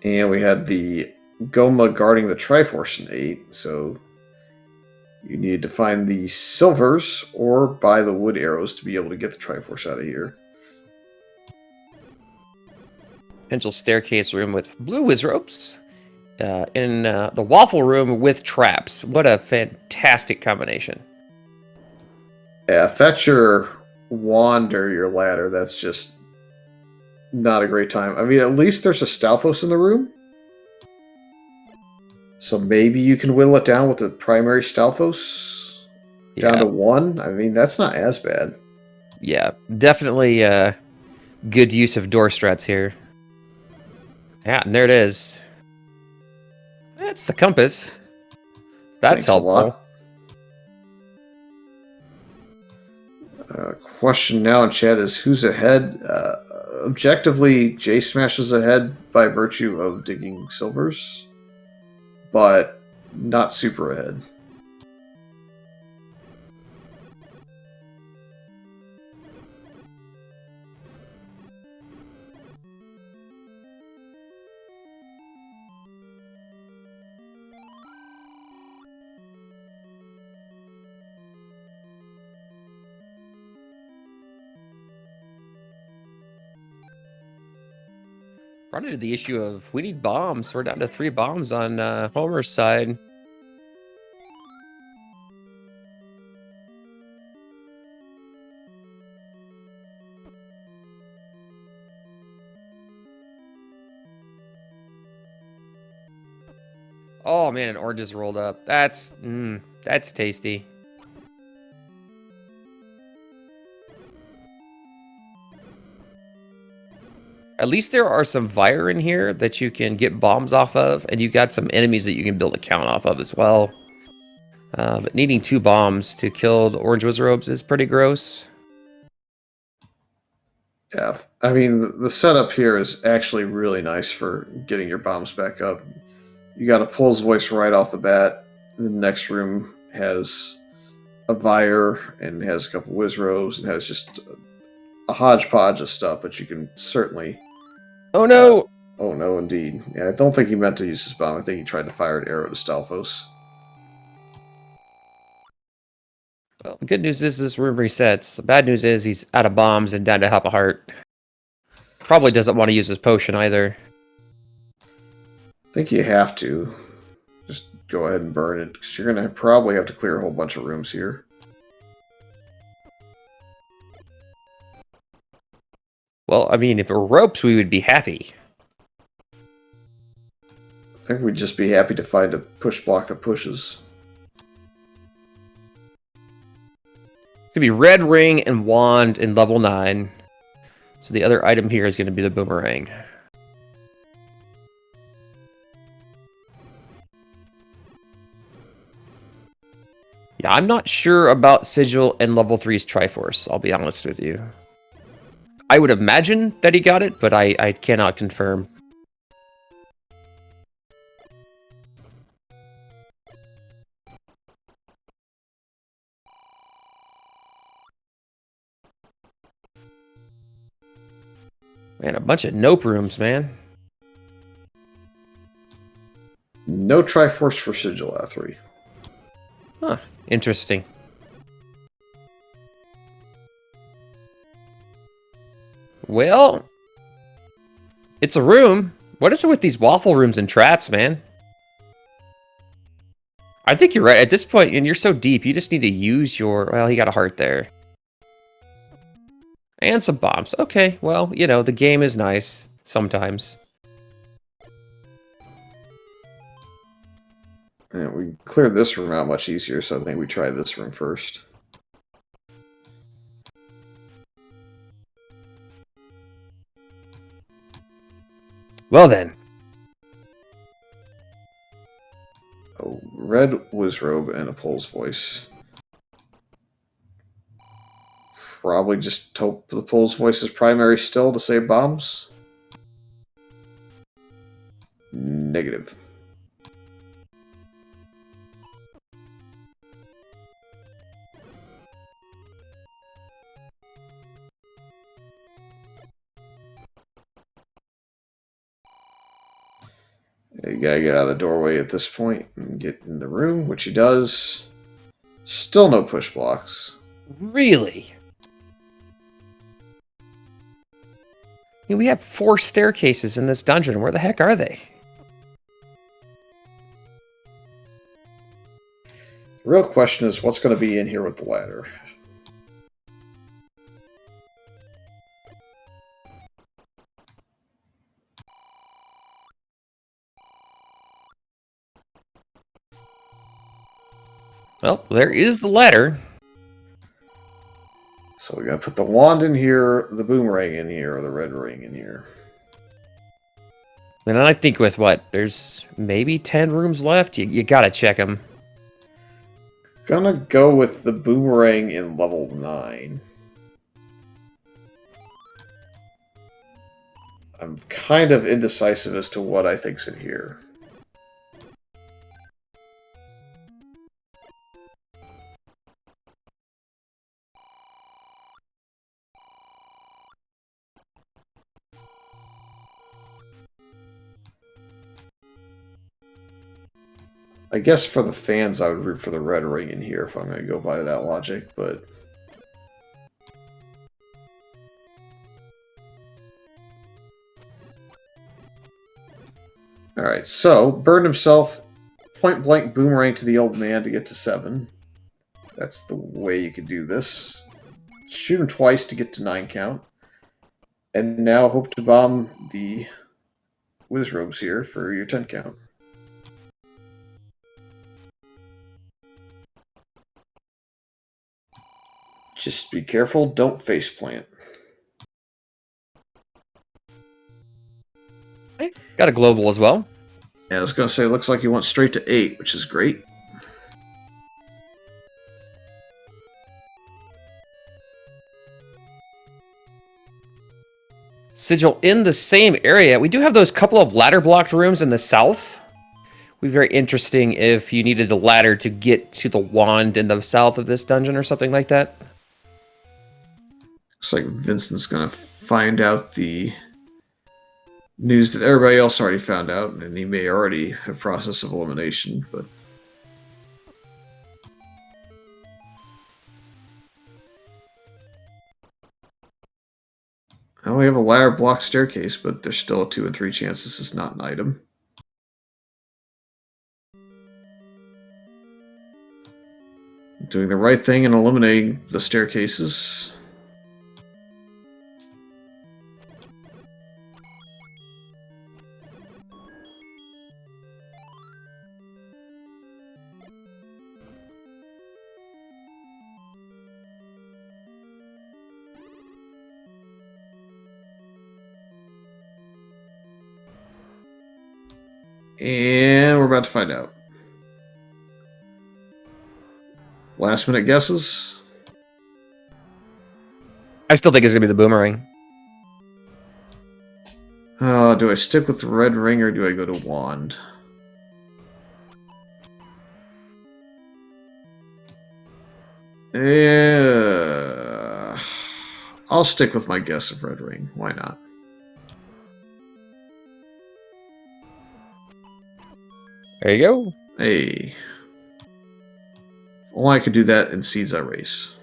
And we had the Goma guarding the Triforce in 8, so you need to find the silvers or buy the wood arrows to be able to get the Triforce out of here. Potential staircase room with blue Wizrobes. In the waffle room with traps. What a fantastic combination. Yeah, if that's your wand or your ladder, that's just not a great time. I mean, at least there's a Stalfos in the room. So maybe you can whittle it down with the primary Stalfos down to 1. I mean, that's not as bad. Yeah, definitely good use of door struts here. Yeah, and there it is. That's the compass. That's Thanks helpful. A lot. Question now in chat is who's ahead? Objectively, J Smash is ahead by virtue of digging silvers, but not super ahead. Run into the issue of we need bombs. We're down to 3 bombs on Homer's side. Oh man, an orange is rolled up. That's tasty. At least there are some fire in here that you can get bombs off of, and you got some enemies that you can build a count off of as well. But needing 2 bombs to kill the orange Wizrobes is pretty gross. Yeah, I mean, the setup here is actually really nice for getting your bombs back up. You got a Pulse Voice right off the bat. The next room has a Vire and has a couple Wizrobes and has just a hodgepodge of stuff, but you can certainly... Oh no! Oh no, indeed. Yeah, I don't think he meant to use his bomb. I think he tried to fire an arrow to Stalfos. Well, the good news is this room resets. The bad news is he's out of bombs and down to half a heart. Probably doesn't want to use his potion either. I think you have to. Just go ahead and burn it, because you're going to probably have to clear a whole bunch of rooms here. Well, I mean, if it were ropes, we would be happy. I think we'd just be happy to find a push block that pushes. It's going to be red ring and wand in level 9. So the other item here is going to be the boomerang. Yeah, I'm not sure about Sigil and level 3's Triforce, I'll be honest with you. I would imagine that he got it, but I cannot confirm. Man, a bunch of nope rooms, man. No Triforce for Sigil A3. Huh, interesting. Well, it's a room. What is it with these waffle rooms and traps, man? I think you're right. At this point, and you're so deep, you just need to use your... Well, he got a heart there. And some bombs. Okay, well, you know, the game is nice sometimes. Yeah, we cleared this room out much easier, so I think we try this room first. Well then. Oh, red Wizrobe and a Pole's Voice. Probably just hope the Pole's Voice is primary still to save bombs. Negative. You gotta get out of the doorway at this point and get in the room, which he does. Still no push blocks. Really? I mean, we have 4 staircases in this dungeon. Where the heck are they? The real question is what's going to be in here with the ladder. Well, there is the ladder. So we're going to put the wand in here, the boomerang in here, or the red ring in here. And I think with what? There's maybe 10 rooms left? You gotta check them. Gonna go with the boomerang in level 9. I'm kind of indecisive as to what I think's in here. I guess for the fans, I would root for the red ring in here if I'm going to go by that logic, but... Alright, so, burned himself, point-blank boomerang to the old man to get to 7. That's the way you could do this. Shoot him twice to get to 9 count. And now hope to bomb the Wizrobes here for your 10 count. Just be careful, don't faceplant. Got a global as well. Yeah, I was going to say, it looks like you went straight to 8, which is great. Sigil in the same area. We do have those couple of ladder blocked rooms in the south. Would be very interesting if you needed a ladder to get to the wand in the south of this dungeon or something like that. Looks like Vincent's going to find out the news that everybody else already found out, and he may already have process of elimination, but... Now we have a ladder blocked staircase, but there's still a 2 and 3 chance this is not an item. Doing the right thing and eliminating the staircases. And we're about to find out. Last minute guesses? I still think it's gonna be the boomerang. Do I stick with the red ring or do I go to wand? Yeah, I'll stick with my guess of red ring. Why not? There you go. Hey. If only I could do that in Seeds I Race.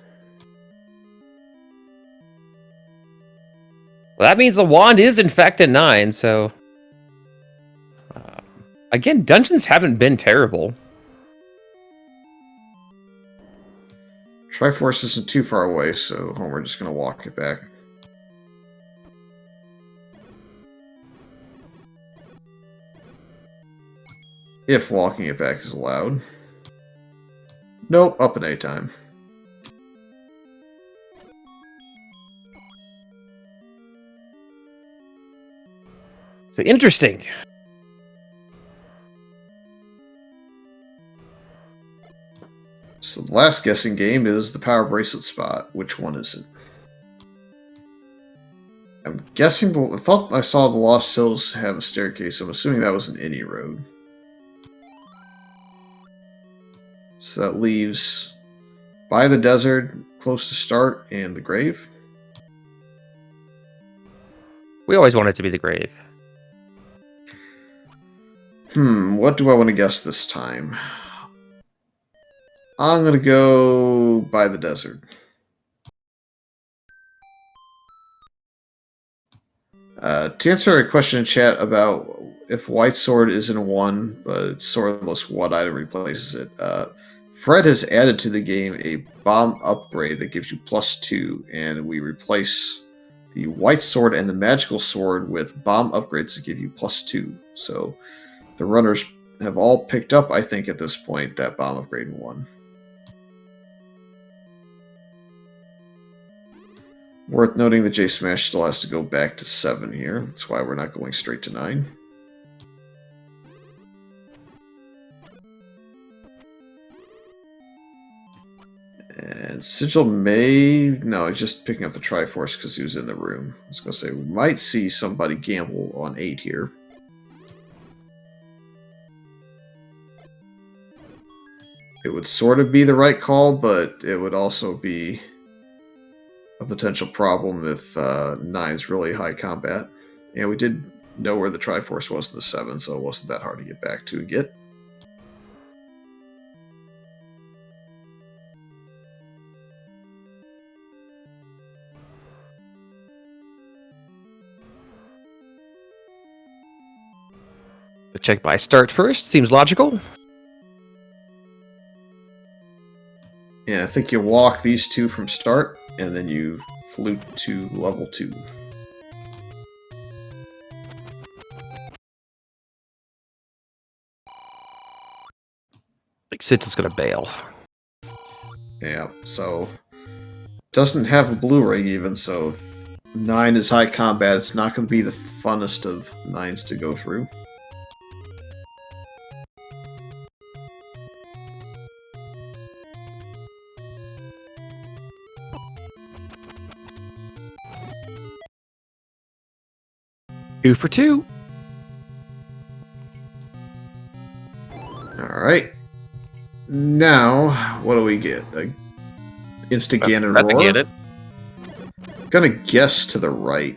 Well, that means the wand is in fact a 9, so... again, dungeons haven't been terrible. Triforce isn't too far away, so we're just going to walk it back. If walking it back is allowed. Nope, up in A time. So interesting. So the last guessing game is the power bracelet spot. Which one is it? I'm guessing I thought I saw the Lost Hills have a staircase. So I'm assuming that was an any road. So that leaves by the desert, close to start, and the grave. We always want it to be the grave. What do I want to guess this time? I'm going to go by the desert. To answer a question in chat about if White Sword is in a 1, but it's swordless, what item replaces it? Fred has added to the game a bomb upgrade that gives you +2, and we replace the White Sword and the Magical Sword with bomb upgrades that give you +2. So the runners have all picked up, I think, at this point, that bomb upgrade in 1. Worth noting that J Smash still has to go back to 7 here. That's why we're not going straight to 9. And Sigil may... No, he's just picking up the Triforce because he was in the room. I was going to say, we might see somebody gamble on 8 here. It would sort of be the right call, but it would also be a potential problem if 9's really high combat. And we did know where the Triforce was in the 7, so it wasn't that hard to get back to and get. Check by start first. Seems logical. Yeah, I think you walk these 2 from start, and then you flute to level 2. Like Sit's gonna bail. Yeah, so doesn't have a Blu-ray even, so if 9 is high combat, it's not going to be the funnest of 9s to go through. Two for 2. Alright. Now, what do we get? Instant Ganon About to Roar? get it. Gonna guess to the right.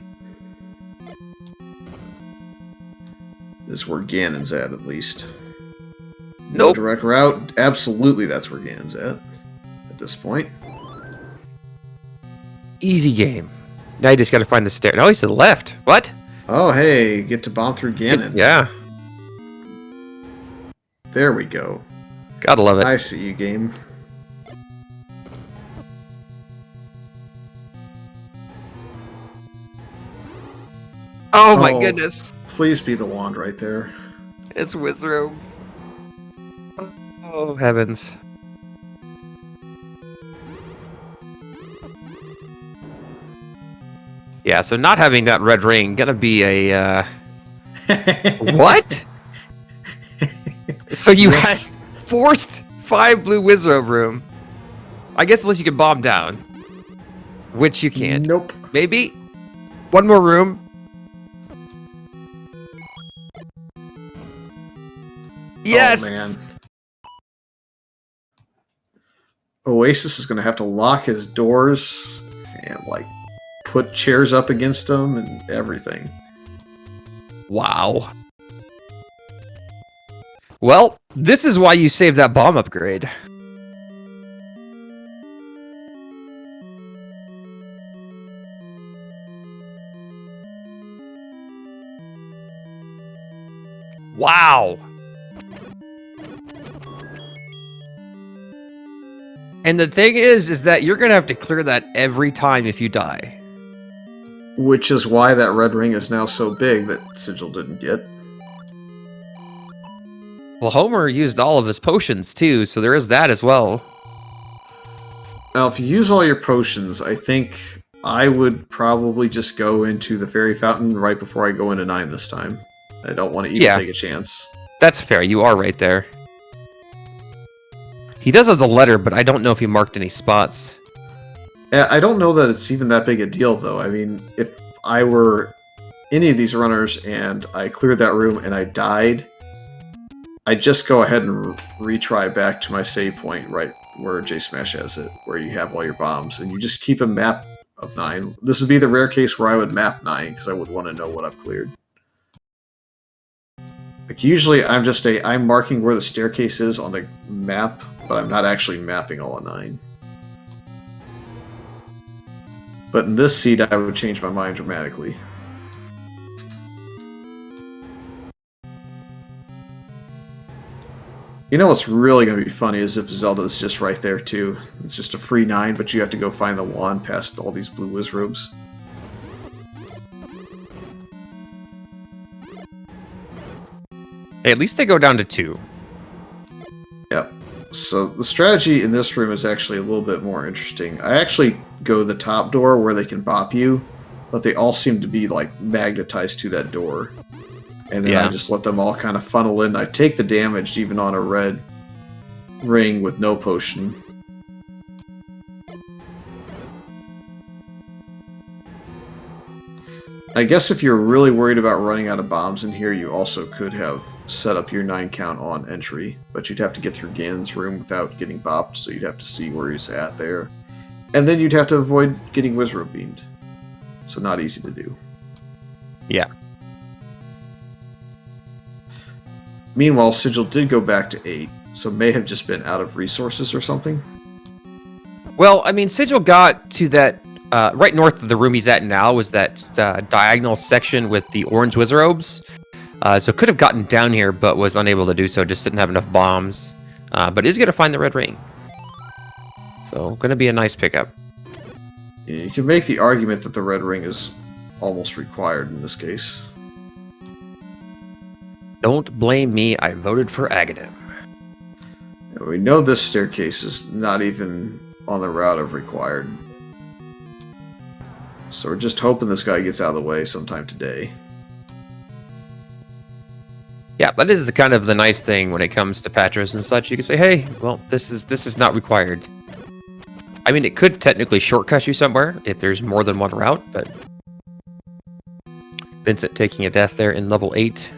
Is where Ganon's at least. No Nope. direct route. Absolutely, that's where Ganon's at this point. Easy game. Now you just gotta find the stair. No, he's to the left. What? Oh, hey, get to bomb through Ganon. Yeah. There we go. Gotta love it. I see you, game. Oh my goodness. Please be the wand right there. It's Wizrobe. Oh heavens. Yeah, so not having that red ring gonna be a what? So you Yes. had forced 5 blue Wizrobe room I guess unless you can bomb down. Which you can't. Nope. Maybe? One more room. Yes! Oh, man. Oasis is going to have to lock his doors and, like, put chairs up against them and everything. Wow. Well, this is why you saved that bomb upgrade. Wow. And the thing is that you're going to have to clear that every time if you die. Which is why that red ring is now so big that Sigil didn't get. Well, Homer used all of his potions too, so there is that as well. Now, if you use all your potions, I think I would probably just go into the Fairy Fountain right before I go into 9 this time. I don't want to even take a chance. That's fair, you are right there. He does have the letter, but I don't know if he marked any spots. I don't know that it's even that big a deal, though. I mean, if I were any of these runners and I cleared that room and I died, I'd just go ahead and retry back to my save point right where J-Smash has it, where you have all your bombs, and you just keep a map of 9. This would be the rare case where I would map 9, because I would want to know what I've cleared. Like, usually I'm marking where the staircase is on the map, but I'm not actually mapping all of 9. But in this seed, I would change my mind dramatically. You know what's really going to be funny is if Zelda is just right there, too. It's just a free 9, but you have to go find the wand past all these blue Wizrobes. Hey, at least they go down to 2. Yep. So the strategy in this room is actually a little bit more interesting. I actually go the top door where they can bop you, but they all seem to be like magnetized to that door. And then I just let them all kind of funnel in. I take the damage even on a red ring with no potion. I guess if you're really worried about running out of bombs in here, you also could have set up your 9 count on entry, but you'd have to get through Ganon's room without getting bopped, so you'd have to see where he's at there. And then you'd have to avoid getting Wizrobe beamed. So not easy to do. Yeah. Meanwhile, Sigil did go back to 8, so may have just been out of resources or something. Well, I mean, Sigil got to that, right north of the room he's at now was that diagonal section with the orange Wizrobes. So could have gotten down here, but was unable to do so, just didn't have enough bombs. But is going to find the red ring. So, going to be a nice pickup. You can make the argument that the red ring is almost required in this case. Don't blame me, I voted for Aghanim. We know this staircase is not even on the route of required. So we're just hoping this guy gets out of the way sometime today. Yeah, that is the kind of the nice thing when it comes to patches and such. You can say, hey, well, this is not required. I mean, it could technically shortcut you somewhere if there's more than one route, but Vincent taking a death there in level 8.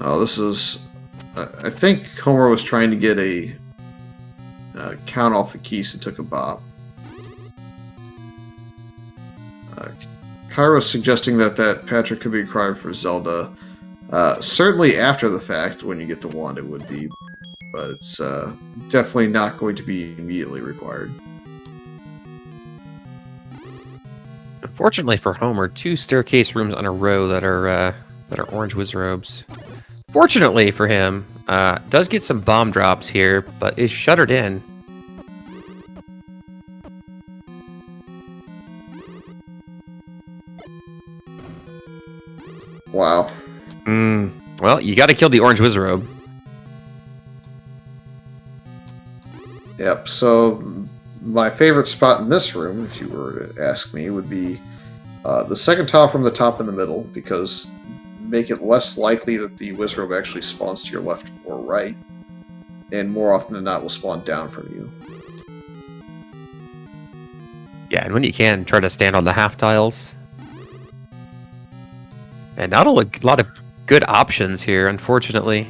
Oh, this is... I think Homer was trying to get a count off the keys and took a bop. Cairo's suggesting that Patrick could be required for Zelda. Certainly after the fact, when you get the wand, it would be. But it's definitely not going to be immediately required. Unfortunately for Homer, 2 staircase rooms on a row that are orange Wizrobes. Fortunately for him, does get some bomb drops here, but is shuttered in. Wow. Well, you got to kill the orange Wizrobe. Yep, so my favorite spot in this room, if you were to ask me, would be the second tile from the top in the middle, because make it less likely that the Wizrobe actually spawns to your left or right, and more often than not will spawn down from you. Yeah, and when you can, try to stand on the half tiles. And not a lot of good options here, unfortunately.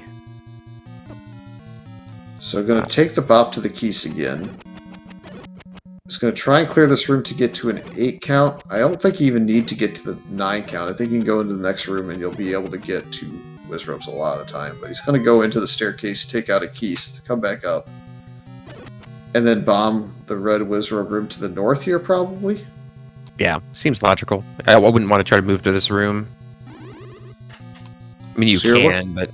So I'm going to take the bop to the keys again. Just going to try and clear this room to get to an 8 count. I don't think you even need to get to the 9 count. I think you can go into the next room and you'll be able to get to Wizrobes a lot of the time. But he's going to go into the staircase, take out a key, come back up. And then bomb the red Wizrobe room to the north here, probably? Yeah, seems logical. I wouldn't want to try to move to this room. I mean, you can, but...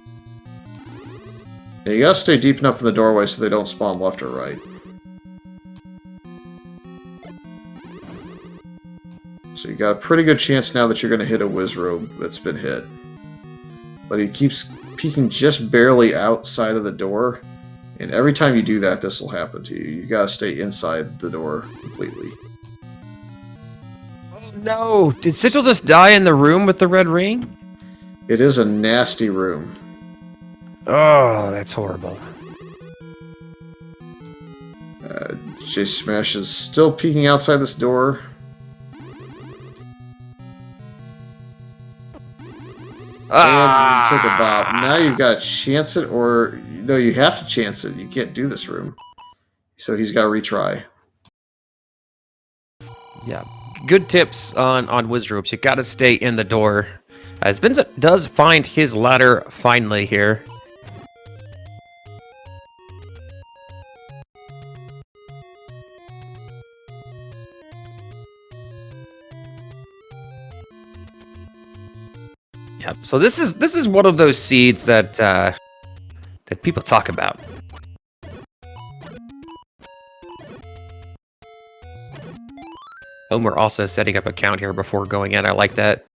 Yeah, you gotta stay deep enough in the doorway so they don't spawn left or right. So you got a pretty good chance now that you're gonna hit a Wizrobe that's been hit. But he keeps peeking just barely outside of the door. And every time you do that, this will happen to you. You gotta stay inside the door completely. Oh no! Did Sigil just die in the room with the red ring? It is a nasty room. Oh, that's horrible. J Smash is still peeking outside this door. And you took a bop. Now you've got to chance it, or no, you have to chance it. You can't do this room. So he's got to retry. Yeah, good tips on Wizrobes. You got to stay in the door. As Vincent does find his ladder finally here. Yep. So this is one of those seeds that that people talk about. Homer also setting up a count here before going in. I like that.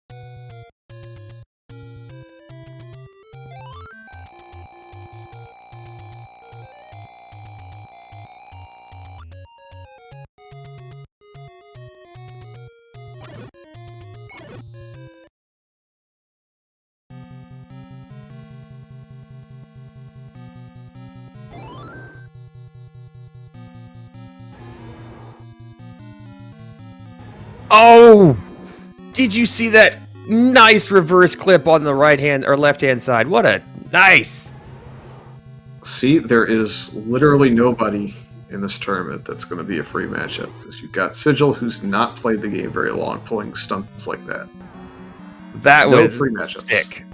Oh! Did you see that nice reverse clip on the right hand or left hand side? What a nice! See, there is literally nobody in this tournament that's going to be a free matchup because you've got Sigil, who's not played the game very long, pulling stunts like that. That No was free matchups. Sick.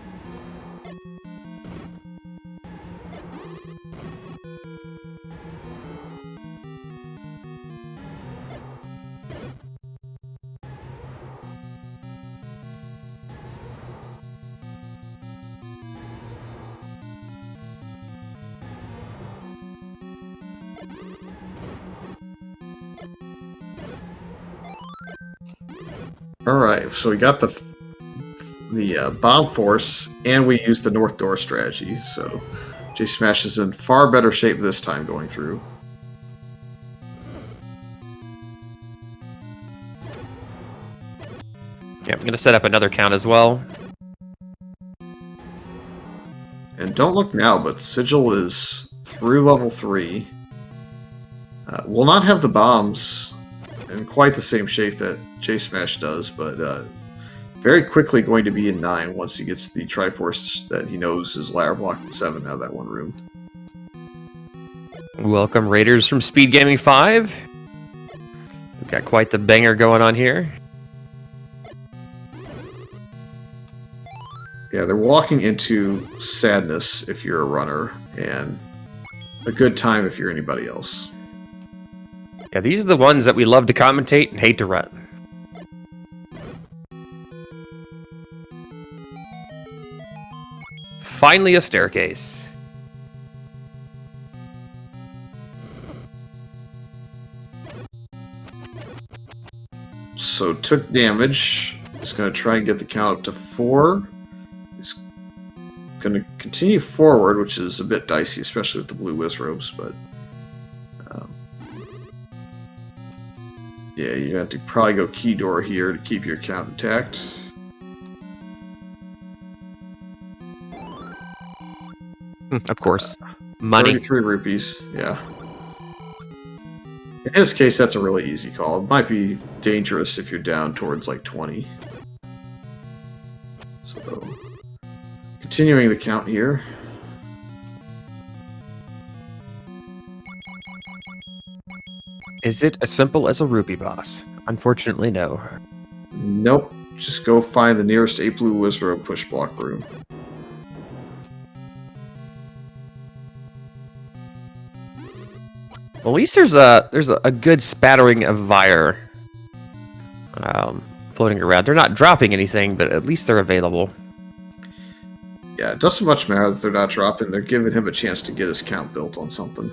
Alright, so we got the bomb force, and we used the north door strategy, so J Smash is in far better shape this time going through. Yeah, I'm going to set up another count as well. And don't look now, but Sigil is through level 3. Will not have the bombs in quite the same shape that J Smash does, but very quickly going to be in 9 once he gets the Triforce that he knows is ladder blocked in 7 out of that one room. Welcome, Raiders from Speed Gaming 5. We've got quite the banger going on here. Yeah, they're walking into sadness if you're a runner, and a good time if you're anybody else. Yeah, these are the ones that we love to commentate and hate to run. Finally, a staircase. So took damage. It's going to try and get the count up to 4. It's going to continue forward, which is a bit dicey, especially with the blue Wizrobes, but yeah, you have to probably go key door here to keep your count intact. Of course. Money. 33 rupees, yeah. his case, that's a really easy call. It might be dangerous if you're down towards like 20. So, continuing the count here. Is it as simple as a rupee, boss? Unfortunately, no. Nope. Just go find the nearest 8 blue Wizrobe push block room. Well, at least there's a good spattering of Vire floating around. They're not dropping anything, but at least they're available. Yeah, it doesn't much matter that they're not dropping. They're giving him a chance to get his count built on something.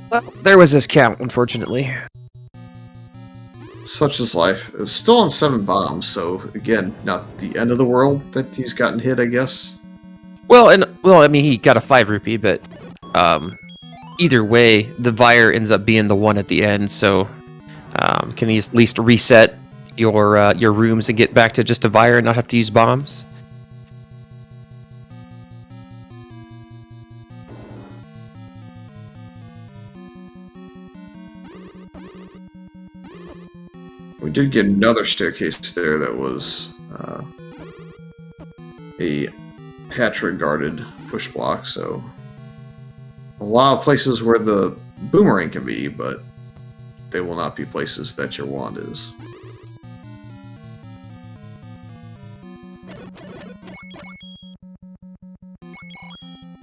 Well, there was his count, unfortunately. Such is life. It was still on 7 bombs, so again, not the end of the world that he's gotten hit, I guess. Well, I mean, he got a 5 rupee, but either way, the Vire ends up being the one at the end. So, can he at least reset your rooms and get back to just a Vire and not have to use bombs? We did get another staircase there that was a Patra guarded push block, so a lot of places where the boomerang can be, but they will not be places that your wand is.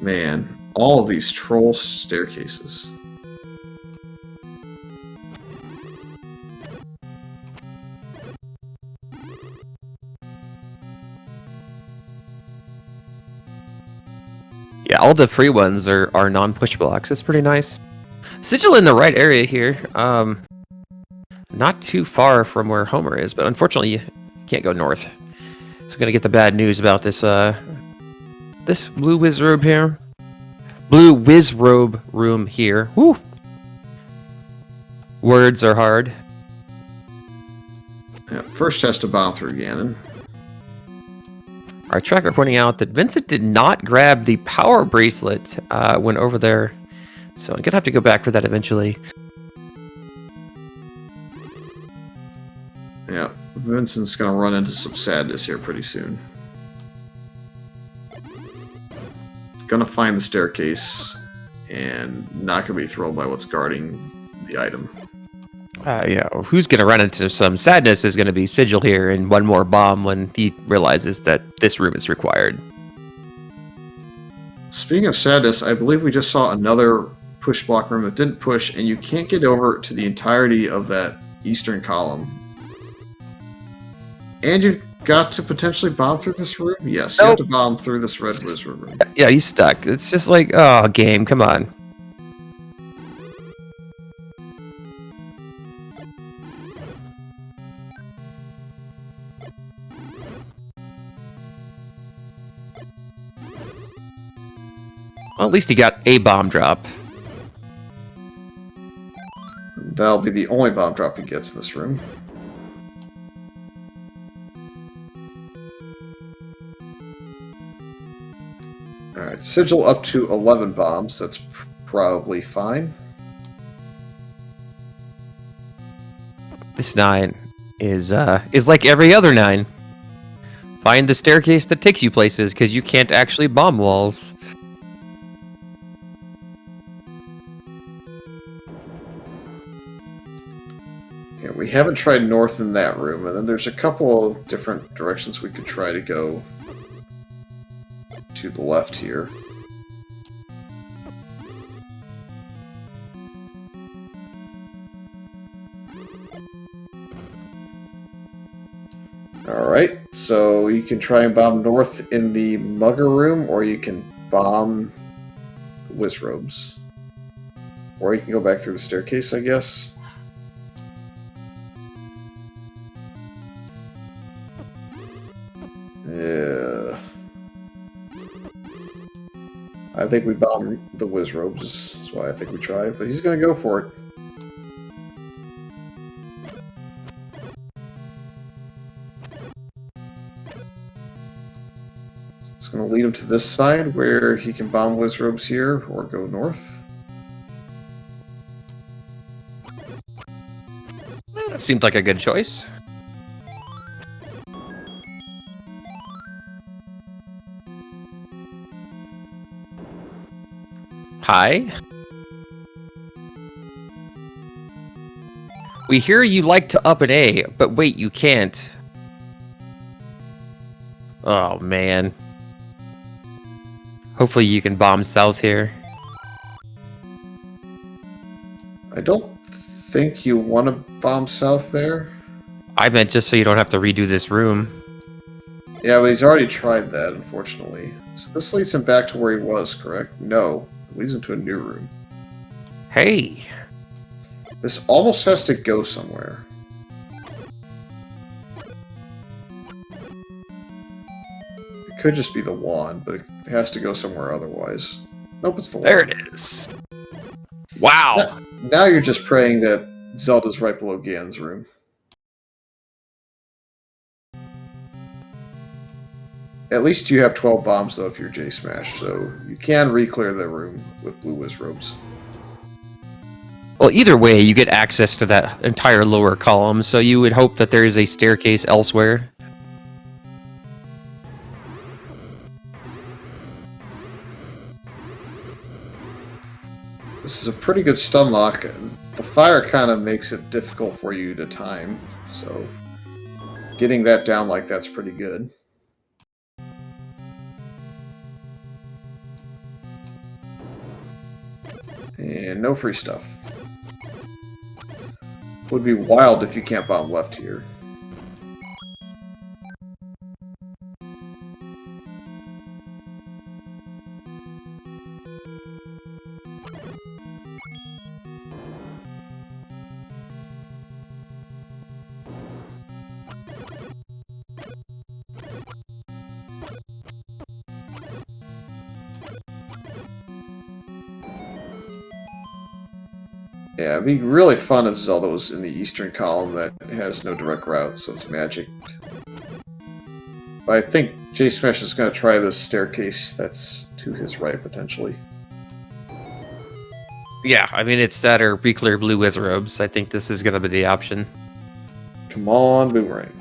Man, all of these troll staircases. Yeah, all the free ones are non-push blocks. It's pretty nice. Sigil in the right area here. Not too far from where Homer is, but unfortunately you can't go north. So gonna get the bad news about this this blue Wizrobe here. Blue Wizrobe room here. Woo! Words are hard. Yeah, first has to bomb through Ganon. Our tracker pointing out that Vincent did not grab the power bracelet when over there. So I'm gonna have to go back for that eventually. Yeah, Vincent's gonna run into some sadness here pretty soon. Gonna find the staircase and not gonna be thrilled by what's guarding the item. Who's gonna run into some sadness is gonna be Sigil here and one more bomb when he realizes that this room is required. Speaking of sadness, I believe we just saw another push block room that didn't push, and you can't get over to the entirety of that eastern column. And you've got to potentially bomb through this room? Yes, you have to bomb through this red wizard room. Yeah, he's stuck. It's just like, oh, game, come on. Well, at least he got a bomb drop. That'll be the only bomb drop he gets in this room. Alright, Sigil up to 11 bombs. That's probably fine. This 9 is like every other 9. Find the staircase that takes you places, because you can't actually bomb walls. Yeah, we haven't tried north in that room, and then there's a couple of different directions we could try to go to the left here. Alright, so you can try and bomb north in the Mugger room, or you can bomb the Wizrobes. Or you can go back through the staircase, I guess. Yeah. I think we bomb the Wizrobes, is why I think we try, but he's gonna go for it. It's going to lead him to this side where he can bomb Wizrobes here or go north. That seemed like a good choice. Hi. We hear you like to up an A, but wait, you can't. Oh, man. Hopefully you can bomb south here. I don't think you want to bomb south there. I meant just so you don't have to redo this room. Yeah, but he's already tried that, unfortunately. So this leads him back to where he was, correct? No, it leads him to a new room. Hey. This almost has to go somewhere. It could just be the wand, but it has to go somewhere otherwise. Nope, it's the wand. There it is. Wow. Now you're just praying that Zelda's right below Ganon's room. At least you have 12 bombs, though, if you're J-Smash, so you can re-clear the room with blue Wizrobes. Well, either way, you get access to that entire lower column, so you would hope that there is a staircase elsewhere. This is a pretty good stun lock. The fire kind of makes it difficult for you to time, so getting that down like that's pretty good. And no free stuff. Would be wild if you can't bomb left here. Yeah, it'd be really fun if Zelda was in the eastern column that has no direct route, so it's magic. But I think J-Smash is going to try this staircase that's to his right, potentially. Yeah, I mean, it's that or be clear blue Wizrobes. I think this is going to be the option. Come on, Boomerang.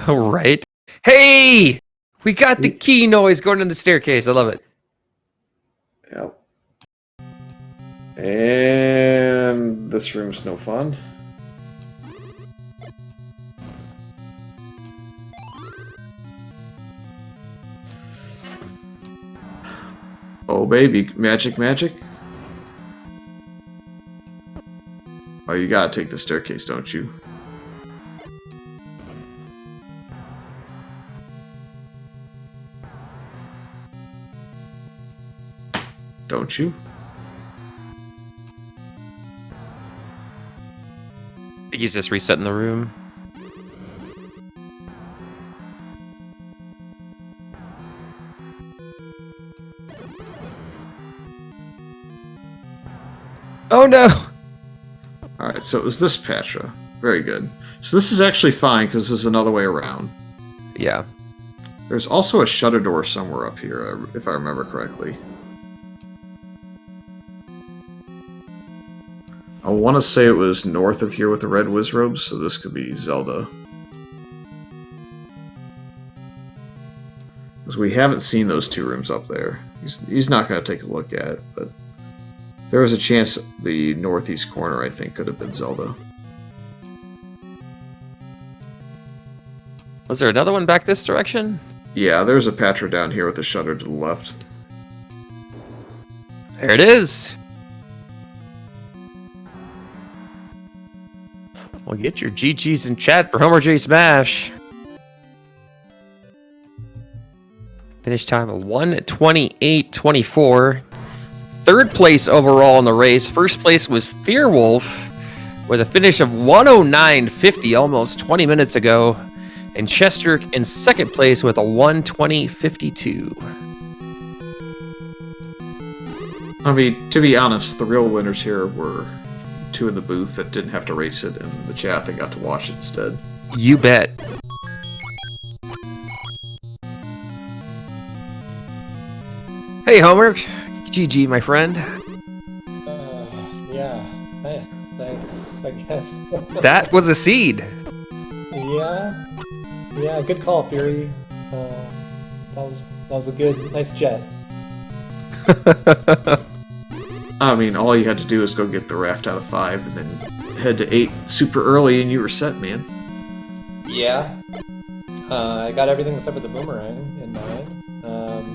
All right. Hey! We got the key noise going in the staircase. I love it. Yep. And this room's no fun. Oh baby, magic, magic. Oh, you gotta take the staircase, don't you? Don't you? I think he's just resetting the room. Oh no! Alright, so it was this Patra. Very good. So this is actually fine, because this is another way around. Yeah. There's also a shutter door somewhere up here, if I remember correctly. I want to say it was north of here with the red Wizrobes, so this could be Zelda. Because we haven't seen those two rooms up there. He's not going to take a look at it, but there was a chance the northeast corner, I think, could have been Zelda. Was there another one back this direction? Yeah, there's a Patra down here with a shutter to the left. There it is! Well, get your GGs in chat for Homer J Smash. Finish time of 1:28.24. Third place overall in the race. First place was Theerwolf with a finish of 1:09.50 almost 20 minutes ago. And Chester in second place with a 1:20.52. I mean, to be honest, the real winners here were two in the booth that didn't have to race it, and the chat that got to watch it instead. You bet. Hey, Homer. GG, my friend. Yeah. Hey, thanks, I guess. That was a seed. Yeah. Yeah, good call, Fury. That was a good, nice jet. I mean, all you had to do is go get the raft out of 5 and then head to 8 super early and you were set, man. Yeah. I got everything except for the boomerang in 9.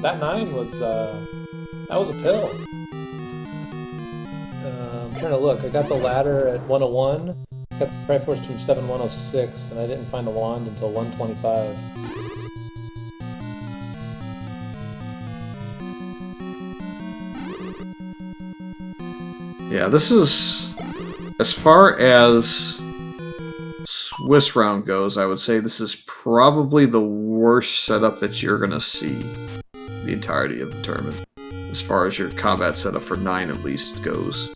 That 9 was, that was a pill. I'm trying to look. I got the ladder at 101. Got the Triforce Stream 7 106, and I didn't find the wand until 125. Yeah, this is, as far as Swiss round goes, I would say this is probably the worst setup that you're going to see the entirety of the tournament, as far as your combat setup for 9 at least goes.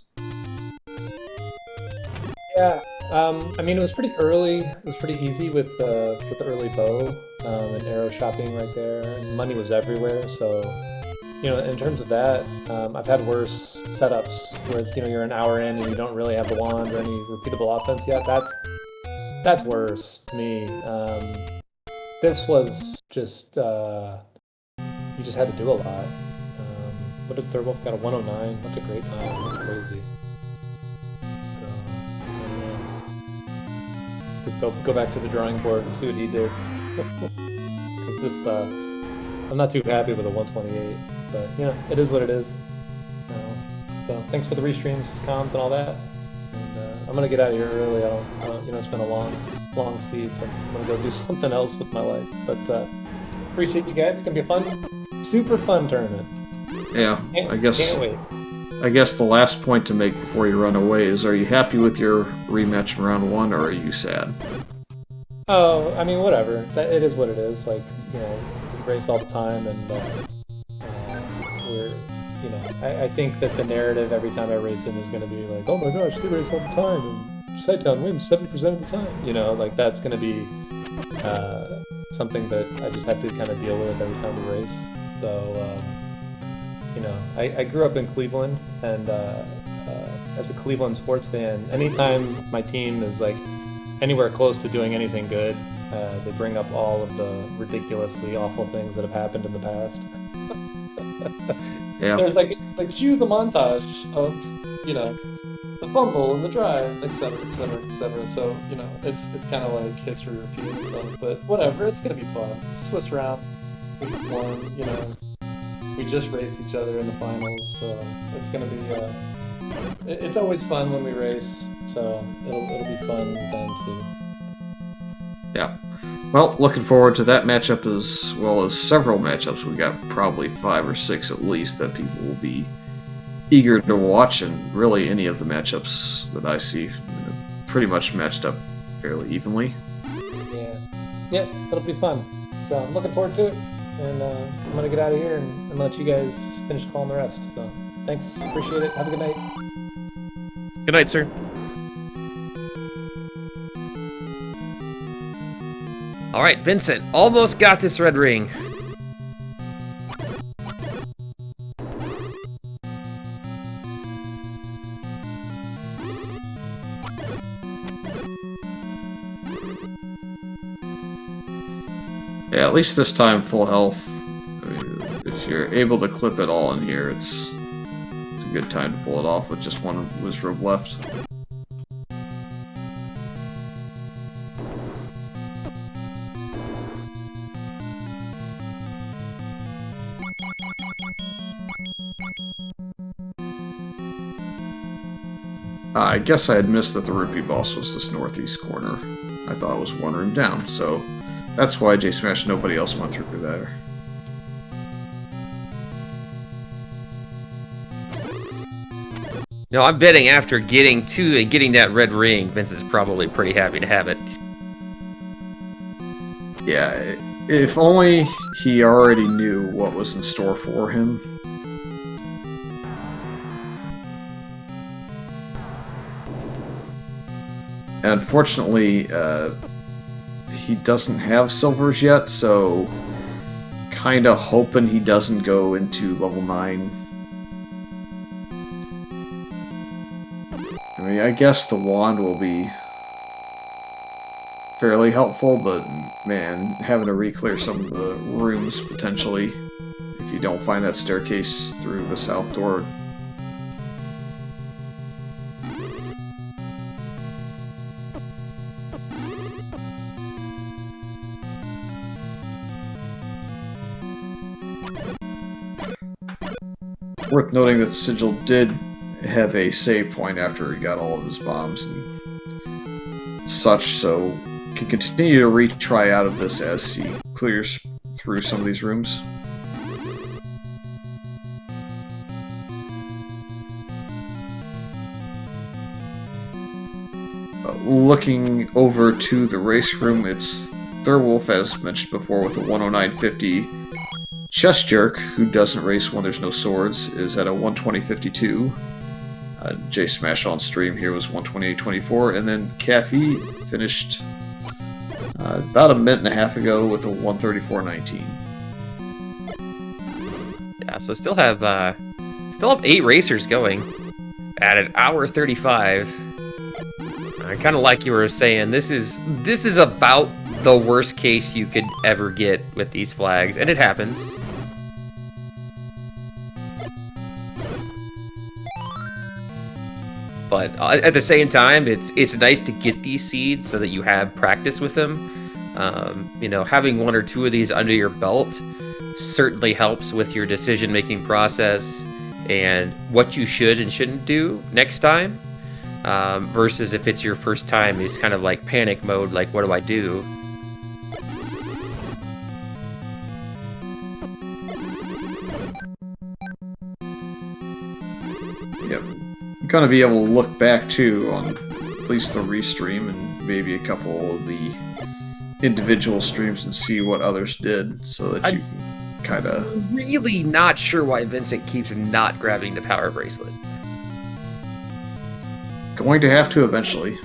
Yeah, I mean, it was pretty early. It was pretty easy with the early bow and arrow shopping right there. And money was everywhere, so you know, in terms of that, I've had worse setups. Whereas you know, you're an hour in and you don't really have the wand or any repeatable offense yet. That's worse to me. This was just you just had to do a lot. What did Thurwolf got a 109? That's a great time. That's crazy. To go back to the drawing board and see what he did. Because this, I'm not too happy with a 128, but you know, it is what it is. So thanks for the restreams, comms, and all that. And I'm gonna get out of here early. I don't, you know, it's been a long seed, so I'm gonna go do something else with my life. But appreciate you guys. It's gonna be a fun, super fun tournament. Yeah, I guess. Can't wait. I guess the last point to make before you run away is: are you happy with your rematch from round 1, or are you sad? Oh, I mean, whatever. It is what it is. Like, you know, we race all the time, and we're, you know, I think that the narrative every time I race in is going to be like, oh my gosh, they race all the time, and Saitan wins 70% of the time. You know, like that's going to be something that I just have to kind of deal with every time we race. So, you know, I grew up in Cleveland, and as a Cleveland sports fan, anytime my team is like anywhere close to doing anything good, they bring up all of the ridiculously awful things that have happened in the past. Yeah. There's like cue the montage of, you know, the fumble and the drive, etc., etc., etc. So, you know, it's kind of like history repeating itself. But whatever, it's gonna be fun. Swiss round, we won, you know. We just raced each other in the finals, so it's gonna be. It's always fun when we race, so it'll be fun then too. Yeah. Well, looking forward to that matchup as well as several matchups. We got probably 5 or 6 at least that people will be eager to watch, and really any of the matchups that I see pretty much matched up fairly evenly. Yeah, it'll be fun. So I'm looking forward to it. And I'm gonna get out of here and let you guys finish calling the rest. So thanks, appreciate it. Have a good night. Good night, sir. All right, Vincent, almost got this red ring. Yeah, at least this time full health. I mean, if you're able to clip it all in here, it's a good time to pull it off with just one wizard left. I guess I had missed that the rupee boss was this northeast corner. I thought it was one room down, so that's why J Smash nobody else went through there. No, I'm betting after getting to and getting that red ring, Vincent's probably pretty happy to have it. Yeah, if only he already knew what was in store for him. Unfortunately, he doesn't have silvers yet, so kind of hoping he doesn't go into level 9. I mean, I guess the wand will be fairly helpful, but man, having to re-clear some of the rooms potentially if you don't find that staircase through the south door. Worth noting that Sigil did have a save point after he got all of his bombs and such, so can continue to retry out of this as he clears through some of these rooms. Looking over to the race room, it's Thurwolf, as mentioned before, with a 109.50. Chest Jerk, who doesn't race when there's no swords, is at a 120.52. J Smash on stream here was 128.24, and then Caffey finished about a minute and a half ago with a 134.19. Yeah, so still have 8 racers going at an hour 35. I kind of like you were saying, this is about the worst case you could ever get with these flags, and it happens. But at the same time, it's nice to get these seeds so that you have practice with them. You know, having 1 or 2 of these under your belt certainly helps with your decision-making process and what you should and shouldn't do next time. Versus if it's your first time, it's kind of like panic mode, like, what do I do? Yep. I'm gonna be able to look back too on at least the restream and maybe a couple of the individual streams and see what others did, so that you can kind of... Really not sure why Vincent keeps not grabbing the power bracelet. Going to have to eventually.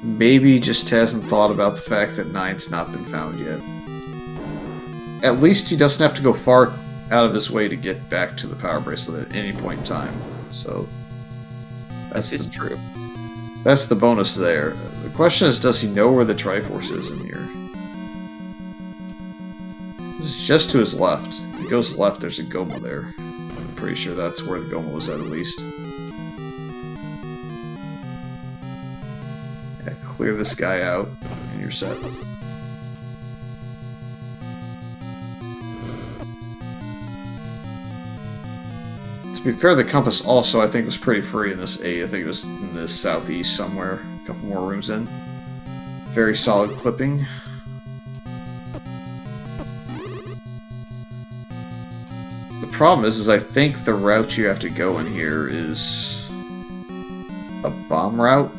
Maybe just hasn't thought about the fact that 9's not been found yet. At least he doesn't have to go far out of his way to get back to the power bracelet at any point in time. So That's true. That's the bonus there. The question is, does he know where the Triforce is in here? This is just to his left. If he goes left, there's a Goma there. I'm pretty sure that's where the Goma was at least. Yeah, clear this guy out, and you're set. To be fair, the compass also, I think, was pretty free in this 8. I think it was in the southeast somewhere. A couple more rooms in. Very solid clipping. The problem is I think the route you have to go in here is a bomb route.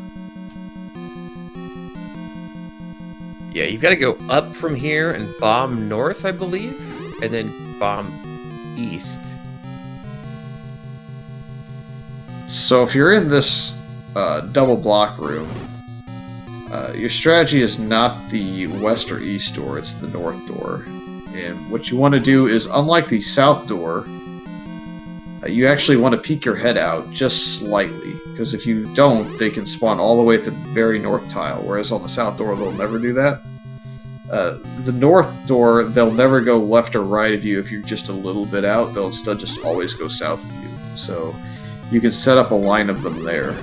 Yeah, you've got to go up from here and bomb north, I believe, and then bomb east. So if you're in this double block room, your strategy is not the west or east door, it's the north door. And what you want to do is, unlike the south door, you actually want to peek your head out just slightly, because if you don't, they can spawn all the way at the very north tile, whereas on the south door they'll never do that. The north door, they'll never go left or right of you if you're just a little bit out, they'll instead just always go south of you. So you can set up a line of them there.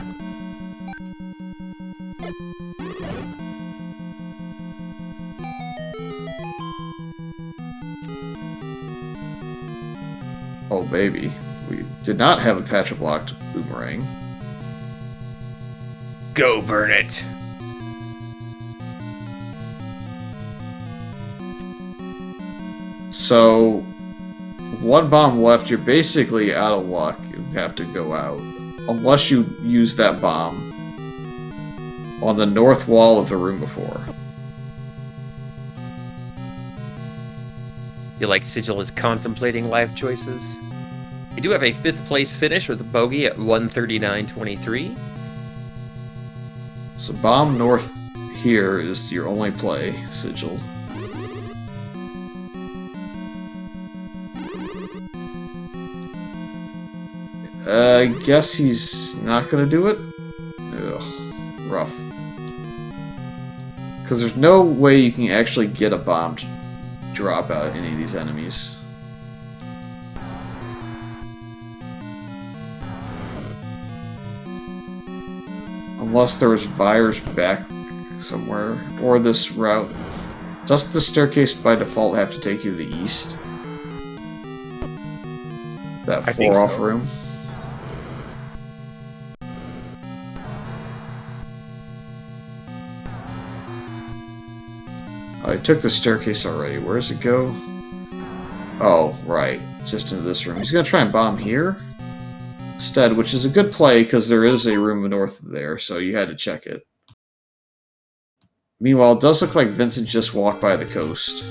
Oh baby, we did not have a patch-blocked boomerang. Go burn it! So, 1 bomb left, you're basically out of luck. You have to go out. Unless you use that bomb on the north wall of the room before. Feel like Sigil is contemplating life choices. You do have a 5th place finish with a bogey at 139.23. So bomb north here is your only play, Sigil. I guess he's not gonna do it? Ugh, rough. Because there's no way you can actually get a bomb to drop out any of these enemies. Unless there was Vyre's back somewhere, or this route. Doesn't the staircase by default have to take you to the east? That 4-off room? Oh, I took the staircase already. Where does it go? Oh, right. Just into this room. He's gonna try and bomb here instead, which is a good play because there is a room north of there, so you had to check it. Meanwhile, it does look like Vincent just walked by the coast.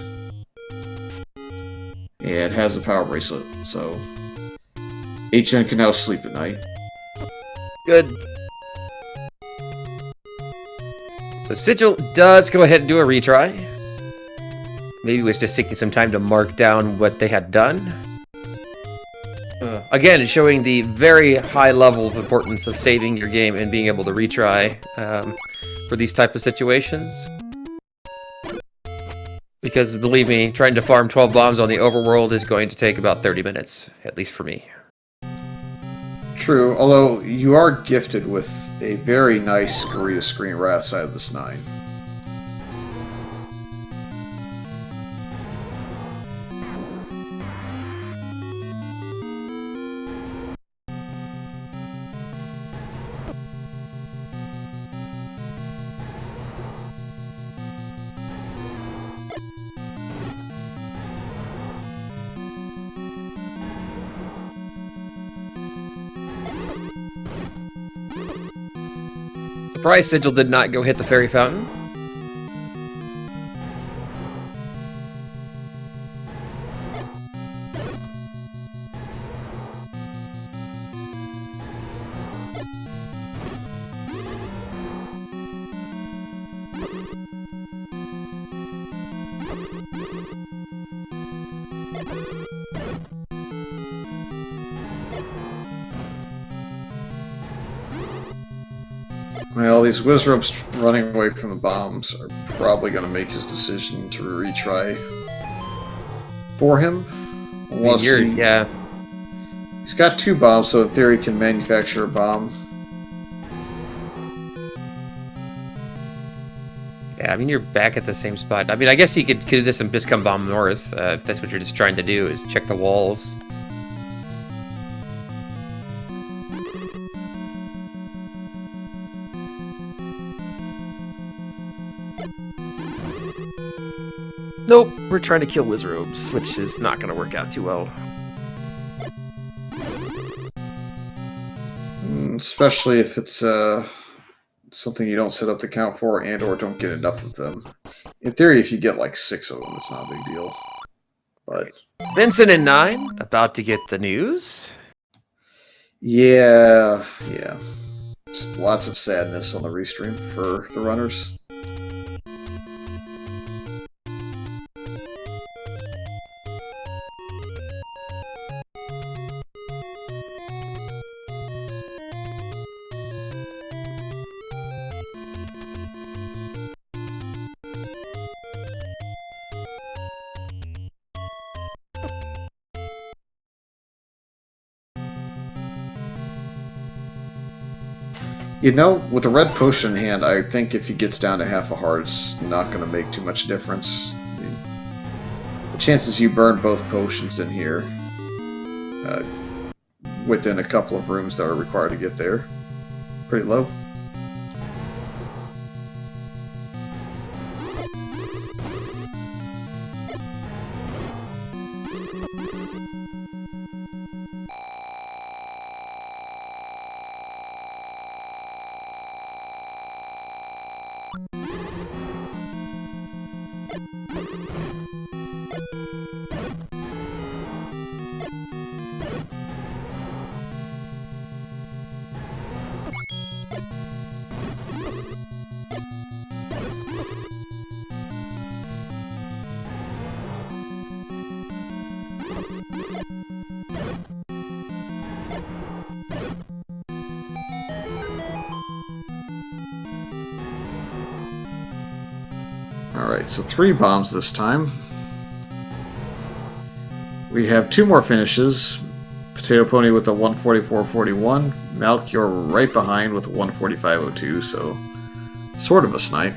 Yeah, it has a power bracelet, so HN can now sleep at night. Good. So Sigil does go ahead and do a retry. Maybe it was just taking some time to mark down what they had done. Again, showing the very high level of importance of saving your game and being able to retry for these type of situations. Because believe me, trying to farm 12 bombs on the overworld is going to take about 30 minutes, at least for me. True, although you are gifted with a very nice Korea screen right outside of this 9. Surprise, Sigil did not go hit the fairy fountain. Well, these Wizrobes running away from the bombs are probably going to make his decision to retry for him. Unless yeah. He's got 2 bombs, so in theory he can manufacture a bomb. Yeah, I mean, you're back at the same spot. I mean, I guess you could do this and just come bomb north, if that's what you're just trying to do, is check the walls. Nope, we're trying to kill Wizrobes, which is not going to work out too well. Especially if it's something you don't set up the count for and or don't get enough of them. In theory, if you get like 6 of them, it's not a big deal. But Vincent and 9, about to get the news. Yeah. Just lots of sadness on the restream for the runners. You know, with a red potion in hand, I think if he gets down to half a heart, it's not going to make too much difference. I mean, the chances you burn both potions in here, within a couple of rooms that are required to get there, pretty low. Alright, so 3 bombs this time. We have 2 more finishes. Potato Pony with a 144.41. Malcure right behind with a 145.02, so sort of a snipe.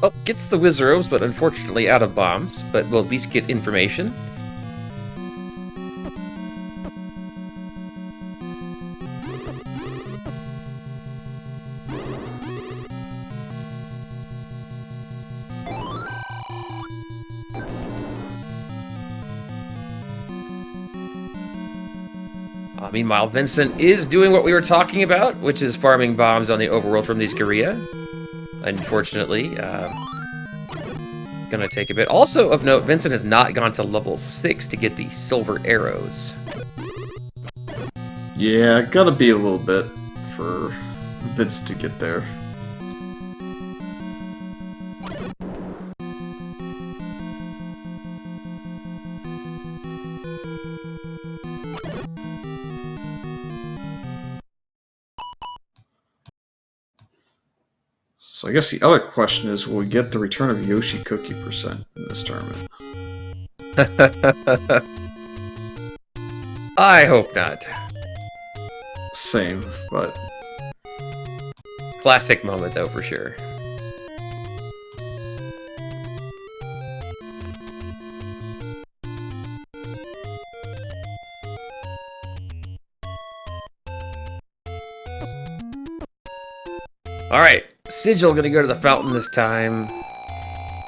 Oh, gets the Wizards, but unfortunately out of bombs. But we'll at least get information. Meanwhile, Vincent is doing what we were talking about, which is farming bombs on the overworld from these Guerrilla. Unfortunately, gonna take a bit. Also of note, Vincent has not gone to level 6 to get the silver arrows. Yeah, gotta be a little bit for Vince to get there. So I guess the other question is, will we get the return of Yoshi Cookie percent in this tournament? I hope not. Same, but... Classic moment, though, for sure. Alright, Sigil gonna go to the fountain this time.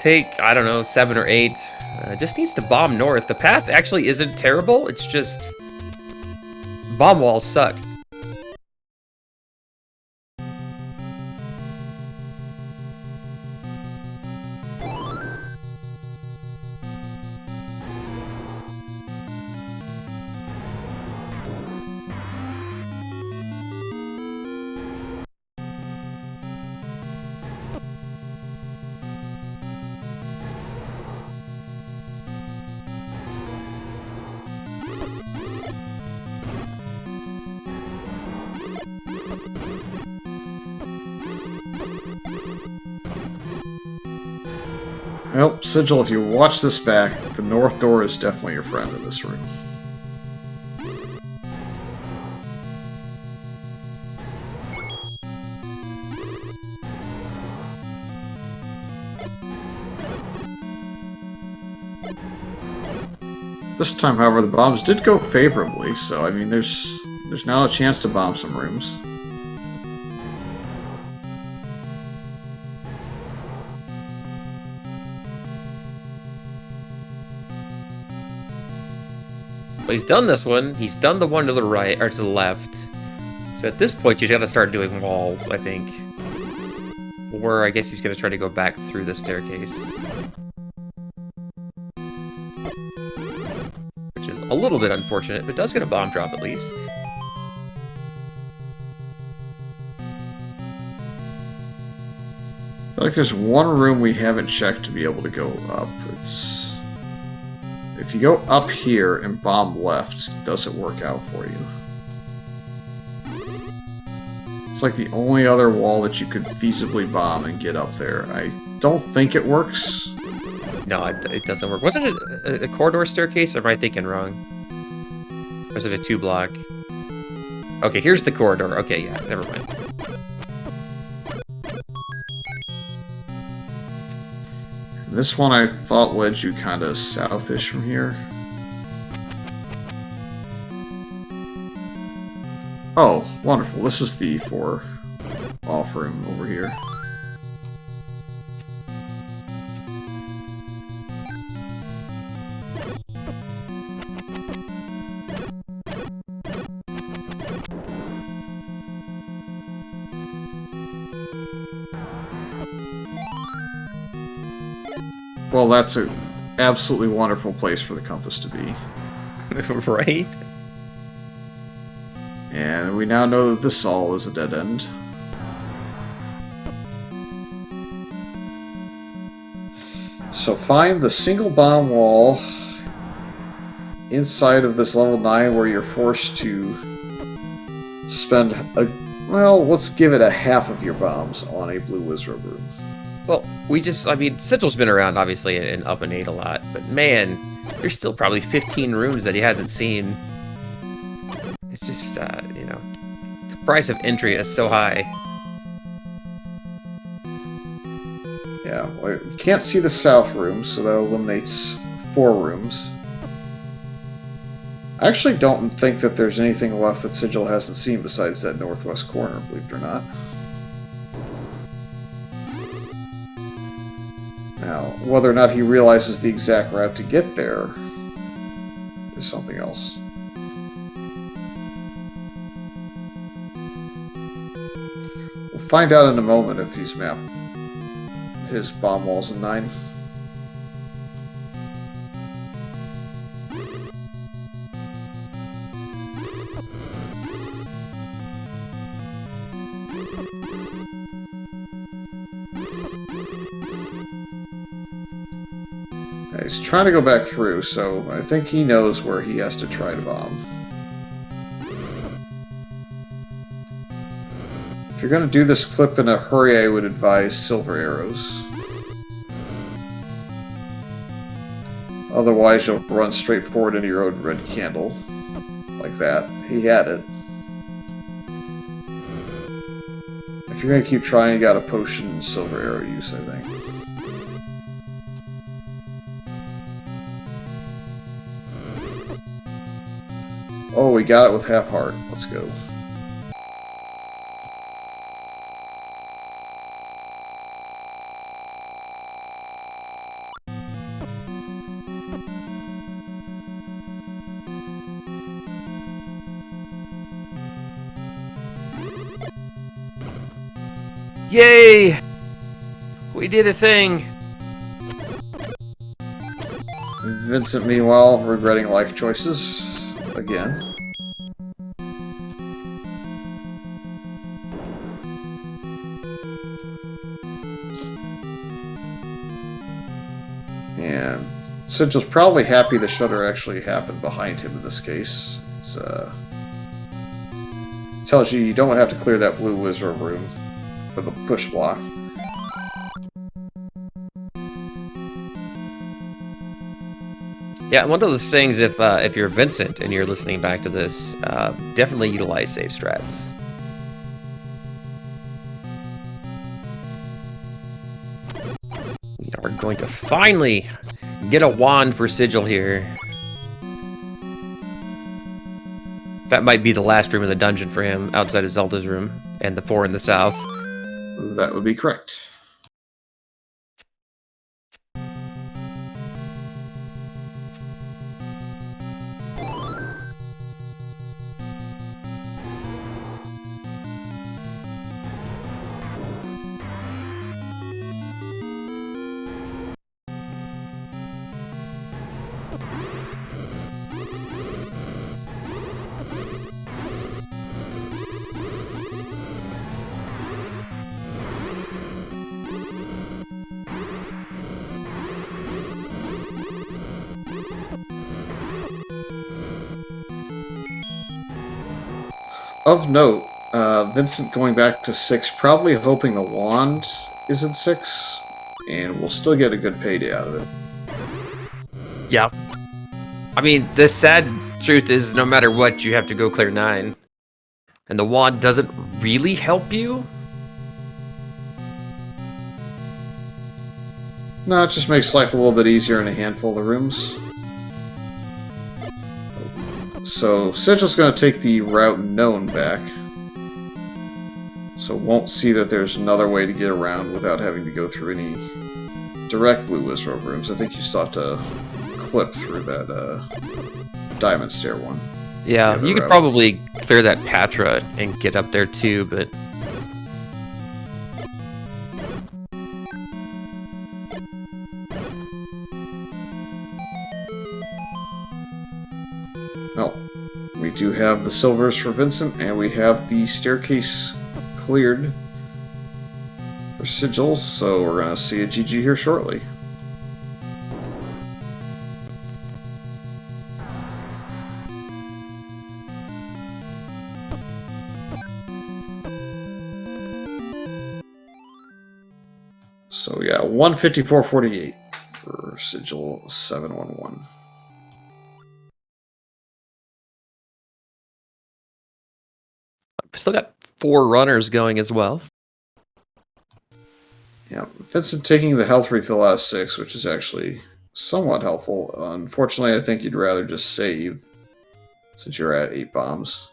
Take, I don't know, 7 or 8. Just needs to bomb north. The path actually isn't terrible, it's just... bomb walls suck. Well, Sigil, if you watch this back, the north door is definitely your friend in this room. This time, however, the bombs did go favorably, so I mean, there's now a chance to bomb some rooms. Well, he's done this one. He's done the one to the right, or to the left. So at this point, you gotta start doing walls, I think. Or I guess he's gonna try to go back through the staircase. Which is a little bit unfortunate, but does get a bomb drop at least. I feel like there's one room we haven't checked to be able to go up. It's... if you go up here and bomb left, does it work out for you? It's like the only other wall that you could feasibly bomb and get up there. I don't think it works. No, it doesn't work. Wasn't it a corridor staircase? Or am I thinking wrong? Or is it a 2-block? Okay, here's the corridor. Okay, yeah, never mind. This one I thought led you kind of southish from here. Oh, wonderful. This is the 4 off room over here. Well, that's a absolutely wonderful place for the compass to be. Right? And we now know that this all is a dead end. So find the single bomb wall inside of this level 9 where you're forced to spend a... well, let's give it a half of your bombs on a blue wizard room. Well, I mean, Sigil's been around, obviously, in Up and 8 a lot, but man, there's still probably 15 rooms that he hasn't seen. It's just, you know, the price of entry is so high. Yeah, well, you can't see the south room, so that eliminates 4 rooms. I actually don't think that there's anything left that Sigil hasn't seen besides that northwest corner, believe it or not. Now, whether or not he realizes the exact route to get there is something else. We'll find out in a moment if he's mapped his bomb walls in 9. He's trying to go back through, so I think he knows where he has to try to bomb. If you're going to do this clip in a hurry, I would advise silver arrows. Otherwise, you'll run straight forward into your own red candle. Like that. He had it. If you're going to keep trying, you got a potion and silver arrow use, I think. Oh, we got it with half heart. Let's go. Yay! We did a thing! Vincent, meanwhile, regretting life choices. Again. And Sigil's probably happy the shutter actually happened behind him in this case. It's tells you don't have to clear that blue wizard room for the push block. Yeah, one of those things, if you're Vincent and you're listening back to this, definitely utilize save strats. We are going to finally get a wand for Sigil here. That might be the last room in the dungeon for him, outside of Zelda's room, and the 4 in the south. That would be correct. Of note, Vincent going back to 6, probably hoping the wand is in 6, and we'll still get a good payday out of it. Yeah. I mean, the sad truth is, no matter what, you have to go clear 9. And the wand doesn't really help you? No, it just makes life a little bit easier in a handful of the rooms. So, Sigil's going to take the route known back. So won't see that there's another way to get around without having to go through any direct blue wizard rooms. I think you still have to clip through that diamond stair one. Yeah, you could probably clear that Patra and get up there too, but... do have the silvers for Vincent, and we have the staircase cleared for Sigil, so we're going to see a GG here shortly. So yeah, 154.48 for Sigil 711. Still got 4 runners going as well. Yeah, Vincent taking the health refill out of 6, which is actually somewhat helpful. Unfortunately, I think you'd rather just save since you're at 8 bombs.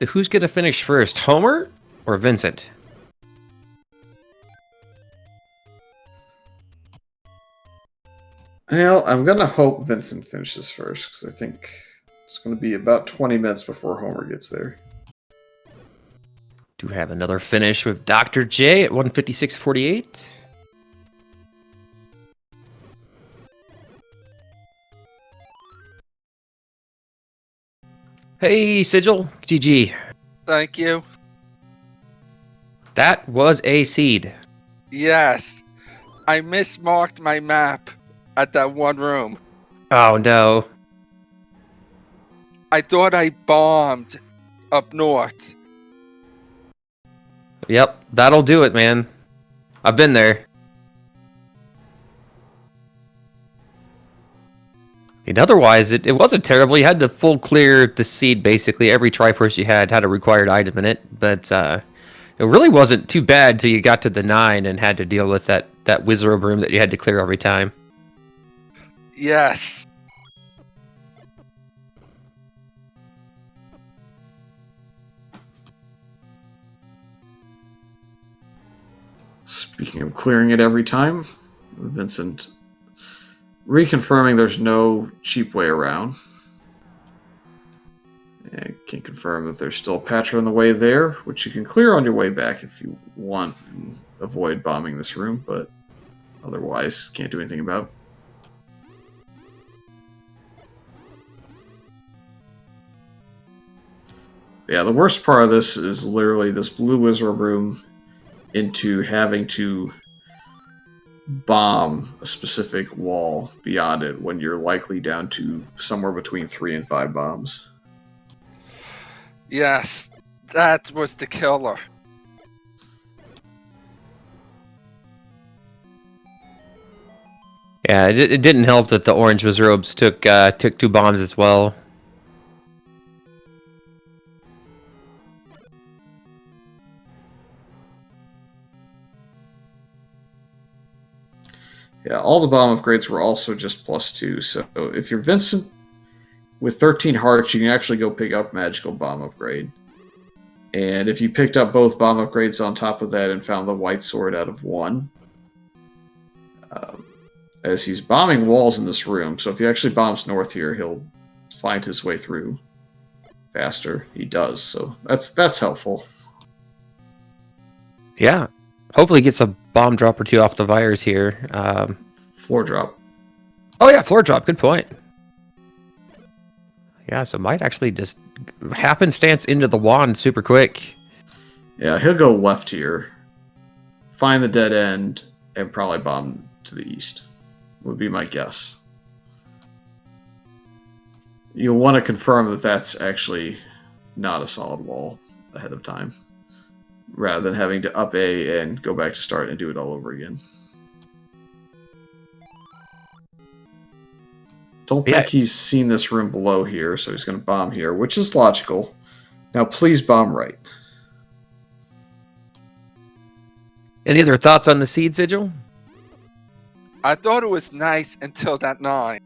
Who's going to finish first, Homer or Vincent? Well, I'm going to hope Vincent finishes first, because I think it's going to be about 20 minutes before Homer gets there. Do have another finish with Dr. J at 156.48. Hey, Sigil. GG. Thank you. That was a seed. Yes. I mismarked my map at that one room. Oh, no. I thought I bombed up north. Yep, that'll do it, man. I've been there. And otherwise, it wasn't terrible. You had to full clear the seed, basically. Every Triforce you had a required item in it. But it really wasn't too bad till you got to the 9 and had to deal with that Wizard room that you had to clear every time. Yes. Speaking of clearing it every time, Vincent reconfirming there's no cheap way around. And can confirm that there's still a patcher on the way there, which you can clear on your way back if you want and avoid bombing this room, but otherwise can't do anything about. Yeah, the worst part of this is literally this blue wizard room into having to bomb a specific wall beyond it when you're likely down to somewhere between 3 and 5 bombs. Yes. That was the killer. Yeah, it didn't help that the orange Wizarobes took 2 bombs as well. Yeah, all the bomb upgrades were also just +2, so if you're Vincent with 13 hearts, you can actually go pick up magical bomb upgrade. And if you picked up both bomb upgrades on top of that and found the white sword out of 1, as he's bombing walls in this room, so if he actually bombs north here, he'll find his way through faster. He does, so that's helpful. Yeah. Hopefully gets a bomb drop or 2 off the Vires here. Floor drop. Oh yeah, floor drop. Good point. Yeah, so might actually just happenstance into the wand super quick. Yeah, he'll go left here, find the dead end, and probably bomb to the east, would be my guess. You'll want to confirm that that's actually not a solid wall ahead of time, rather than having to up A and go back to start and do it all over again. Don't think he's seen this room below here, so he's going to bomb here, which is logical. Now please bomb right. Any other thoughts on the seed sigil? I thought it was nice until that 9.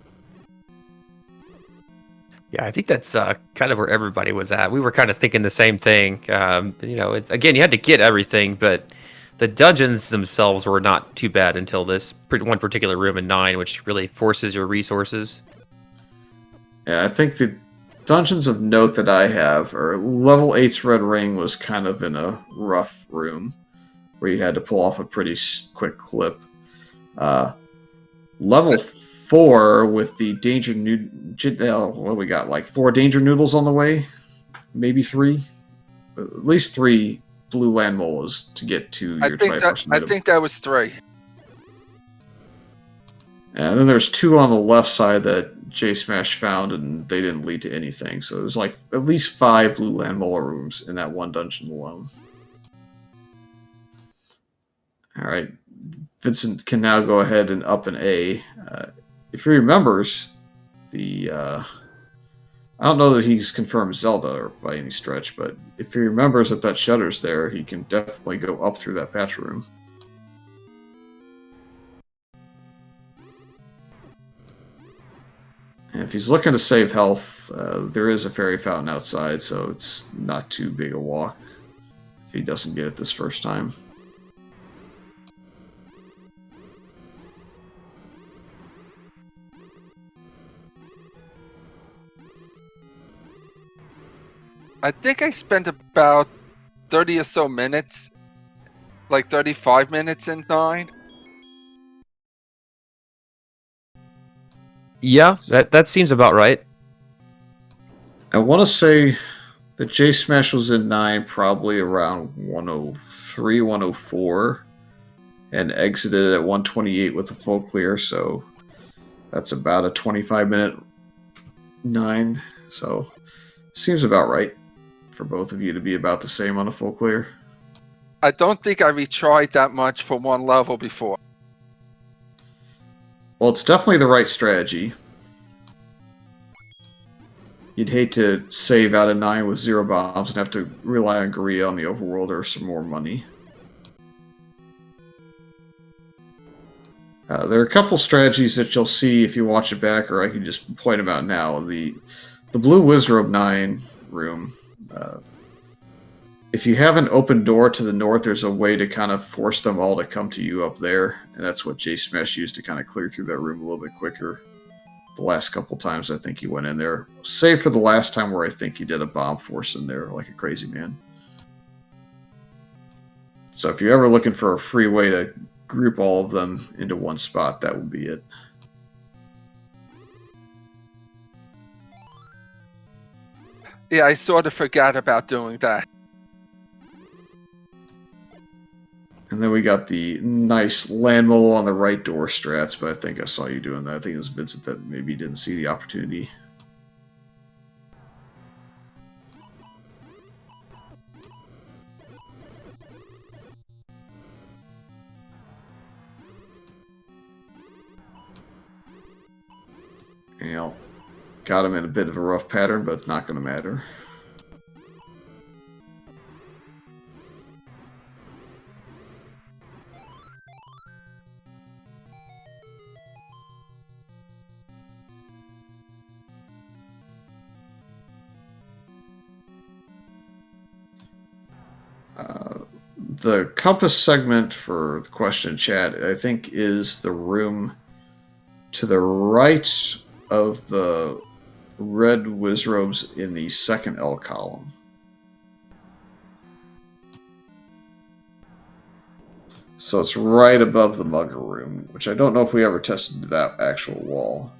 Yeah, I think that's kind of where everybody was at. We were kind of thinking the same thing. Again, you had to get everything, but the dungeons themselves were not too bad until this one particular room in 9, which really forces your resources. Yeah, I think the dungeons of note that I have are level 8's Red Ring was kind of in a rough room where you had to pull off a pretty quick clip. Level 4 with the danger what we got, like 4 danger noodles on the way, maybe 3, at least 3 blue land molas to get to your Triforce I item. think that was 3. And then there's 2 on the left side that J Smash found, and they didn't lead to anything. So there's like at least 5 blue land mola rooms in that one dungeon alone. All right, Vincent can now go ahead and up an A. If he remembers, I don't know that he's confirmed Zelda or by any stretch, but if he remembers that shutter's there, he can definitely go up through that patch room. And if he's looking to save health, there is a fairy fountain outside, so it's not too big a walk if he doesn't get it this first time. I think I spent about 30 or so minutes, like 35 minutes in 9. Yeah, that seems about right. I want to say that J Smash was in 9 probably around 103, 104, and exited at 128 with a full clear, so that's about a 25-minute 9, so seems about right for both of you to be about the same on a full clear. I don't think I retried that much for one level before. Well, it's definitely the right strategy. You'd hate to save out of 9 with 0 bombs and have to rely on Guerrilla on the overworld or some more money. There are a couple strategies that you'll see if you watch it back, or I can just point them out now. The Blue Wizrobe 9 room. If you have an open door to the north, there's a way to kind of force them all to come to you up there, and that's what J Smash used to kind of clear through that room a little bit quicker. The last couple times I think he went in there, save for the last time where I think he did a bomb force in there like a crazy man. So if you're ever looking for a free way to group all of them into one spot, that would be it. Yeah, I sort of forgot about doing that. And then we got the nice land mole on the right door strats, but I think I saw you doing that. I think it was Vincent that maybe didn't see the opportunity. You know, got him in a bit of a rough pattern, but it's not going to matter. The compass segment for the question chat, I think, is the room to the right of the red Wizrobes in the second L column. So it's right above the Mugger room, which I don't know if we ever tested that actual wall.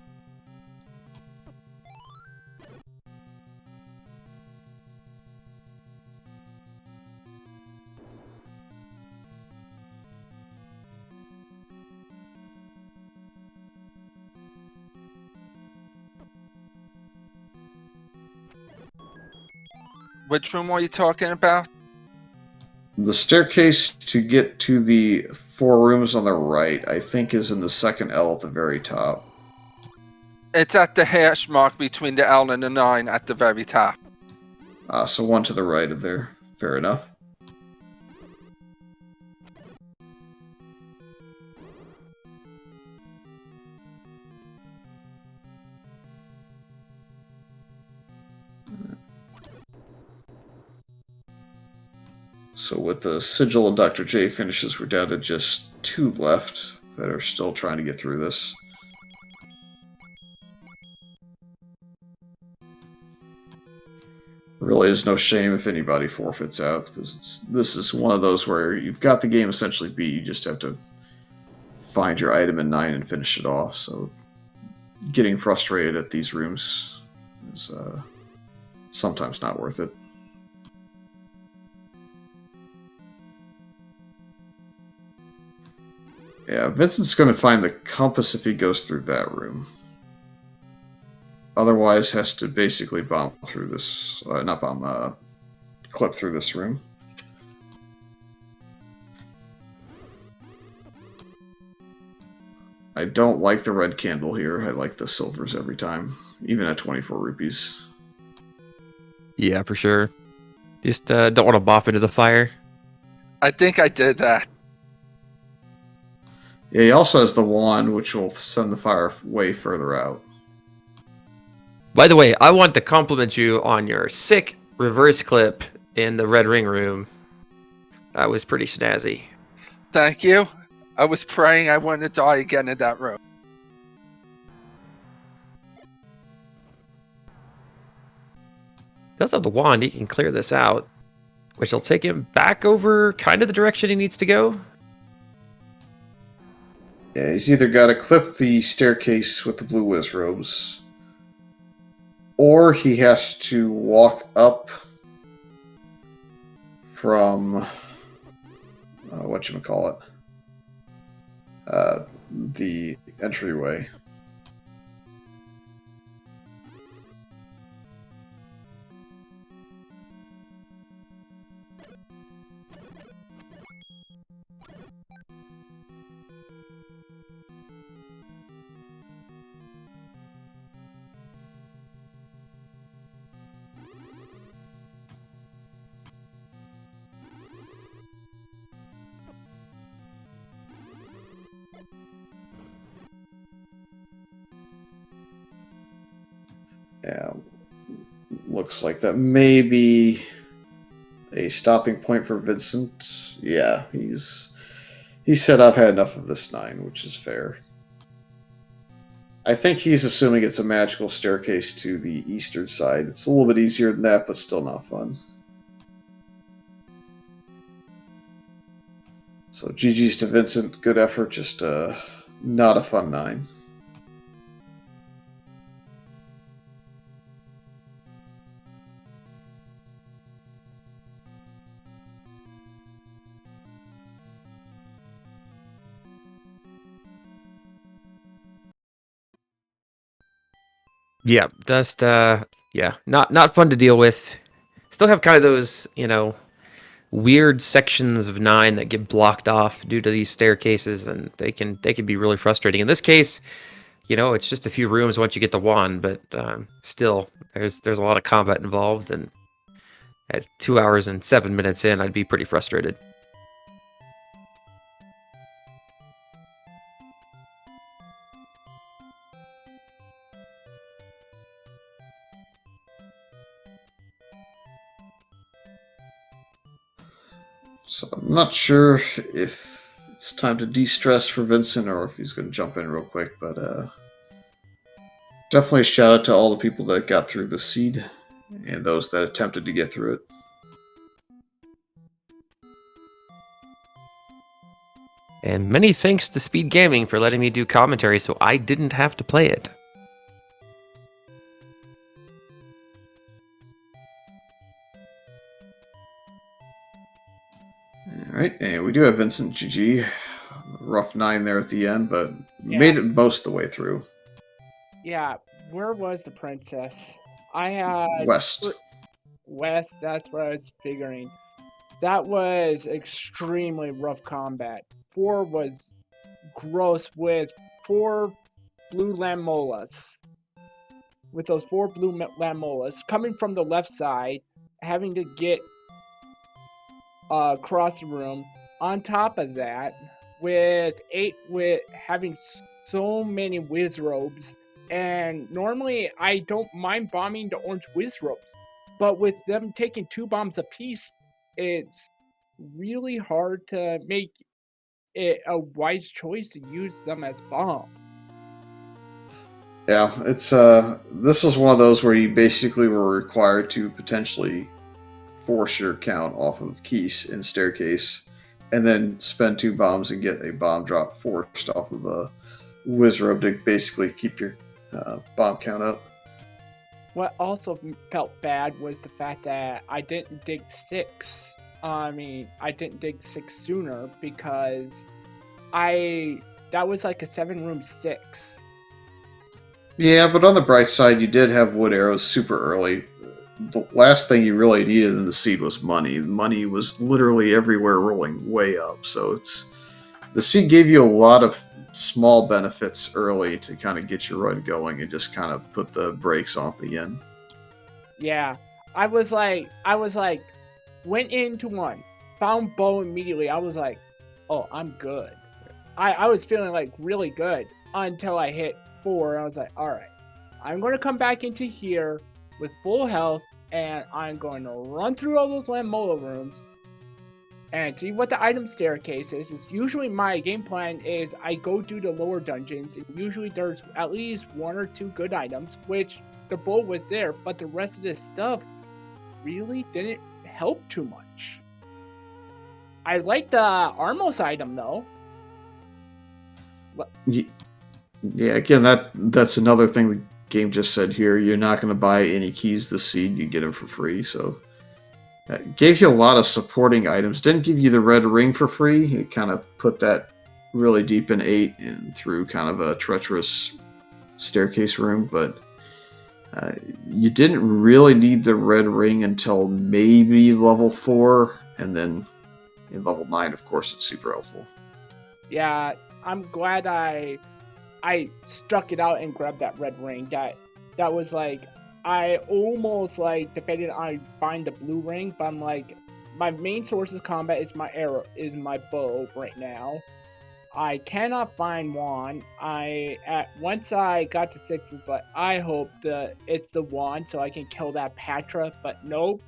Which room are you talking about? The staircase to get to the 4 rooms on the right, I think, is in the second L at the very top. It's at the hash mark between the L and the 9 at the very top. So one to the right of there. Fair enough. So with the Sigil and Dr. J finishes, we're down to just 2 left that are still trying to get through this. Really is no shame if anybody forfeits out, because this is one of those where you've got the game essentially beat, you just have to find your item in 9 and finish it off. So getting frustrated at these rooms is sometimes not worth it. Yeah, Vincent's going to find the compass if he goes through that room. Otherwise, has to basically bomb through this, not bomb, clip through this room. I don't like the red candle here. I like the silvers every time, even at 24 rupees. Yeah, for sure. Just don't want to bop into the fire. I think I did that. Yeah, he also has the wand, which will send the fire way further out. By the way, I want to compliment you on your sick reverse clip in the red ring room. That was pretty snazzy. Thank you. I was praying I wouldn't die again in that room. Does have the wand, he can clear this out, which will take him back over kind of the direction he needs to go. Yeah, he's either got to clip the staircase with the blue whiz robes, or he has to walk up from whatchamacallit, the entryway. Yeah, looks like that may be a stopping point for Vincent. Yeah, he said, I've had enough of this 9, which is fair. I think he's assuming it's a magical staircase to the eastern side. It's a little bit easier than that, but still not fun. So GG's to Vincent. Good effort, just not a fun 9. Yeah, just yeah, not fun to deal with. Still have kind of those, weird sections of 9 that get blocked off due to these staircases, and they can be really frustrating. In this case, it's just a few rooms once you get the wand, but still, there's a lot of combat involved, and at 2 hours and 7 minutes in, I'd be pretty frustrated. So I'm not sure if it's time to de-stress for Vincent or if he's going to jump in real quick, but definitely a shout out to all the people that got through the seed and those that attempted to get through it. And many thanks to Speed Gaming for letting me do commentary so I didn't have to play it. Alright, and we do have Vincent GG. Rough 9 there at the end, but Yeah. made it most of the way through. Yeah, where was the princess? I had West. West, that's what I was figuring. That was extremely rough combat. 4 was gross with 4 blue lamolas. With those 4 blue lamolas coming from the left side, having to get across the room. On top of that, with having so many whiz robes, and normally I don't mind bombing the orange whiz robes, but with them taking 2 bombs apiece, it's really hard to make it a wise choice to use them as bomb. Yeah, it's this is one of those where you basically were required to potentially force your count off of keys in staircase, and then spend 2 bombs and get a bomb drop forced off of a wizard to basically keep your bomb count up. What also felt bad was the fact that I didn't dig 6. I didn't dig 6 sooner because that was like a 7-room 6. Yeah, but on the bright side, you did have wood arrows super early. The last thing you really needed in the seed was money. Money was literally everywhere, rolling way up. So the seed gave you a lot of small benefits early to kind of get your run going and just kind of put the brakes on at the end. Yeah, I was like, went into 1, found bow immediately. I was like, oh, I'm good. I was feeling like really good until I hit 4. I was like, all right, I'm going to come back into here with full health, and I'm going to run through all those Lammola rooms and see what the item staircase is. It's usually my game plan is I go do the lower dungeons, and usually there's at least 1 or 2 good items, which the bow was there, but the rest of this stuff really didn't help too much. I like the Armos item though. Yeah, again, that's another thing the game just said here. You're not going to buy any keys this seed. You get them for free. So it gave you a lot of supporting items. Didn't give you the red ring for free. It kind of put that really deep in 8 and through kind of a treacherous staircase room. But you didn't really need the red ring until maybe level 4. And then in level 9, of course, it's super helpful. Yeah, I'm glad I stuck it out and grabbed that red ring. That was like, I almost like debated on buying the blue ring, but I'm like, my main source of combat is my arrow, is my bow right now. I cannot find wand. Once I got to 6, it's like, I hope it's the wand so I can kill that Patra, but nope.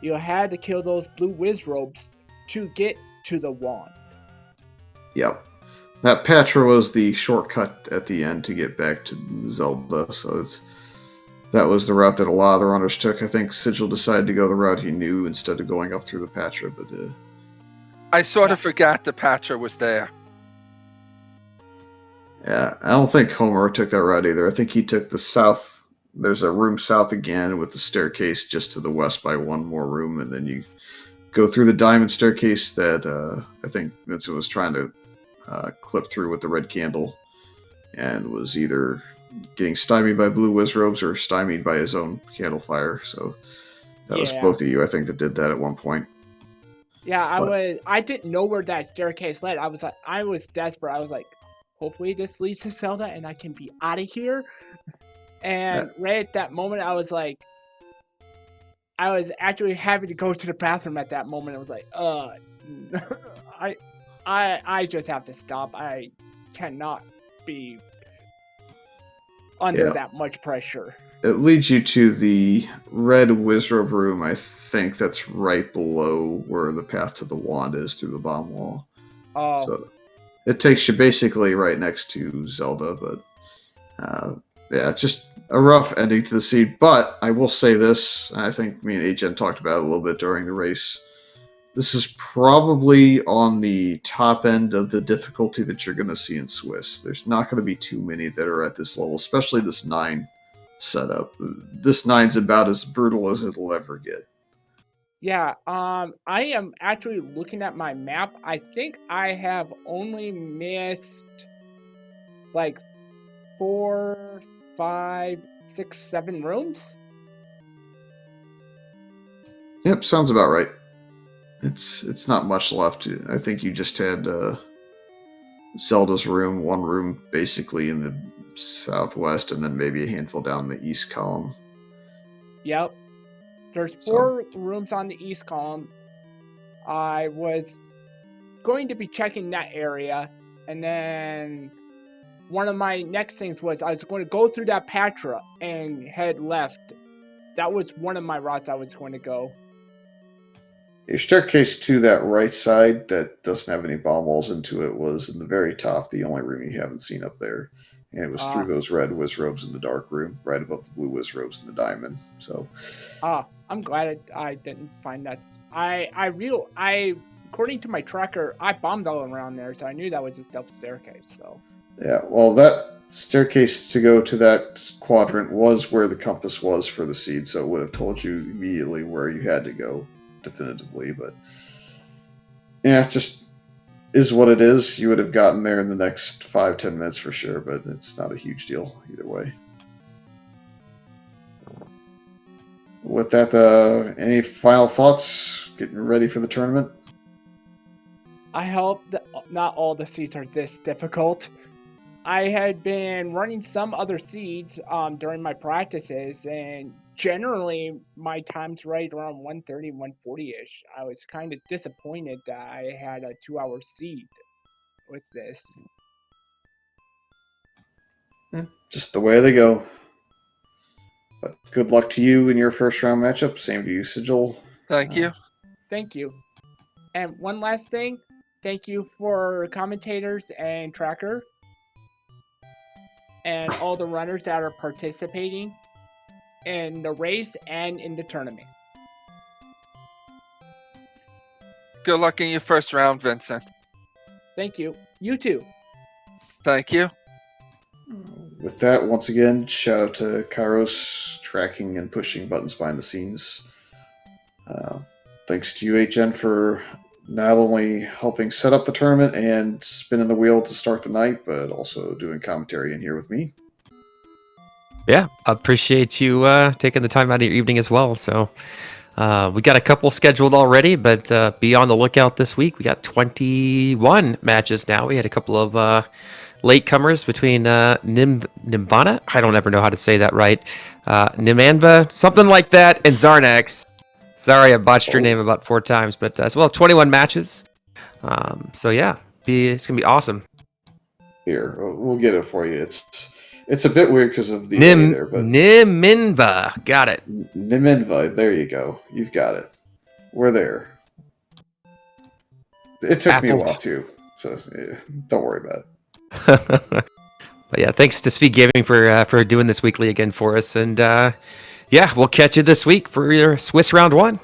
You had to kill those blue whiz robes to get to the wand. Yep. That Patra was the shortcut at the end to get back to Zelda, so that was the route that a lot of the runners took. I think Sigil decided to go the route he knew instead of going up through the Patra, but I sort of forgot the Patra was there. Yeah, I don't think Homer took that route either. I think he took the south. There's a room south again with the staircase just to the west by 1 more room, and then you go through the diamond staircase that I think Vincent was trying to clip through with the red candle, and was either getting stymied by blue whiz robes or stymied by his own candle fire. So that was both of you, I think, that did that at one point. Yeah, I didn't know where that staircase led. I was desperate. I was like, hopefully this leads to Zelda and I can be out of here. And right at that moment, I was actually having to go to the bathroom at that moment. I was like, I just have to stop. I cannot be under that much pressure. It leads you to the red wizard room, I think that's right below where the path to the wand is through the bomb wall. Oh. So it takes you basically right next to Zelda, but just a rough ending to the seed. But I will say this, I think me and Agen talked about it a little bit during the race. This is probably on the top end of the difficulty that you're going to see in Swiss. There's not going to be too many that are at this level, especially this 9 setup. This 9's about as brutal as it'll ever get. Yeah, I am actually looking at my map. I think I have only missed like 4, 5, 6, 7 rooms. Yep, sounds about right. It's not much left. I think you just had Zelda's room, 1 room basically in the southwest, and then maybe a handful down the east column. Yep. There's 4 rooms on the east column. I was going to be checking that area, and then one of my next things was I was going to go through that Patra and head left. That was one of my routes I was going to go. Your staircase to that right side that doesn't have any bomb walls into it was in the very top, the only room you haven't seen up there. And it was through those red whiz robes in the dark room, right above the blue whiz robes in the diamond. So, I'm glad I didn't find that. According to my tracker, I bombed all around there, so I knew that was a stealth staircase. So yeah, well, that staircase to go to that quadrant was where the compass was for the seed, so it would have told you immediately where you had to go, definitively. But yeah, just is what it is. You would have gotten there in the next 5-10 minutes for sure, but it's not a huge deal either way. With that, any final thoughts? Getting ready for the tournament? I hope that not all the seeds are this difficult. I had been running some other seeds during my practices, and generally my time's right around 130, 140-ish. I was kind of disappointed that I had a 2-hour seed with this. Just the way they go. But good luck to you in your first round matchup. Same to you, Sigil. Thank you. Thank you. And one last thing, thank you for commentators and tracker and all the runners that are participating in the race and in the tournament. Good luck in your first round, Vincent. Thank you. You too. Thank you. With that, once again, shout out to Kairos tracking and pushing buttons behind the scenes. Thanks to you, HN, for not only helping set up the tournament and spinning the wheel to start the night, but also doing commentary in here with me. Yeah, appreciate you taking the time out of your evening as well. So we got a couple scheduled already, but be on the lookout this week. We got 21 matches now. We had a couple of latecomers between Nimbana. I don't ever know how to say that right. Nimanva, something like that, and Zarnax. Sorry, I botched your name about 4 times, but as well, 21 matches. So yeah, it's gonna be awesome. Here, we'll get it for you. It's a bit weird because of the A there, but Niminva, got it. Niminva, there you go. You've got it. We're there. It took me a while too, so yeah, don't worry about it. But yeah, thanks to Speed Gaming for doing this weekly again for us, and yeah, we'll catch you this week for your Swiss round 1.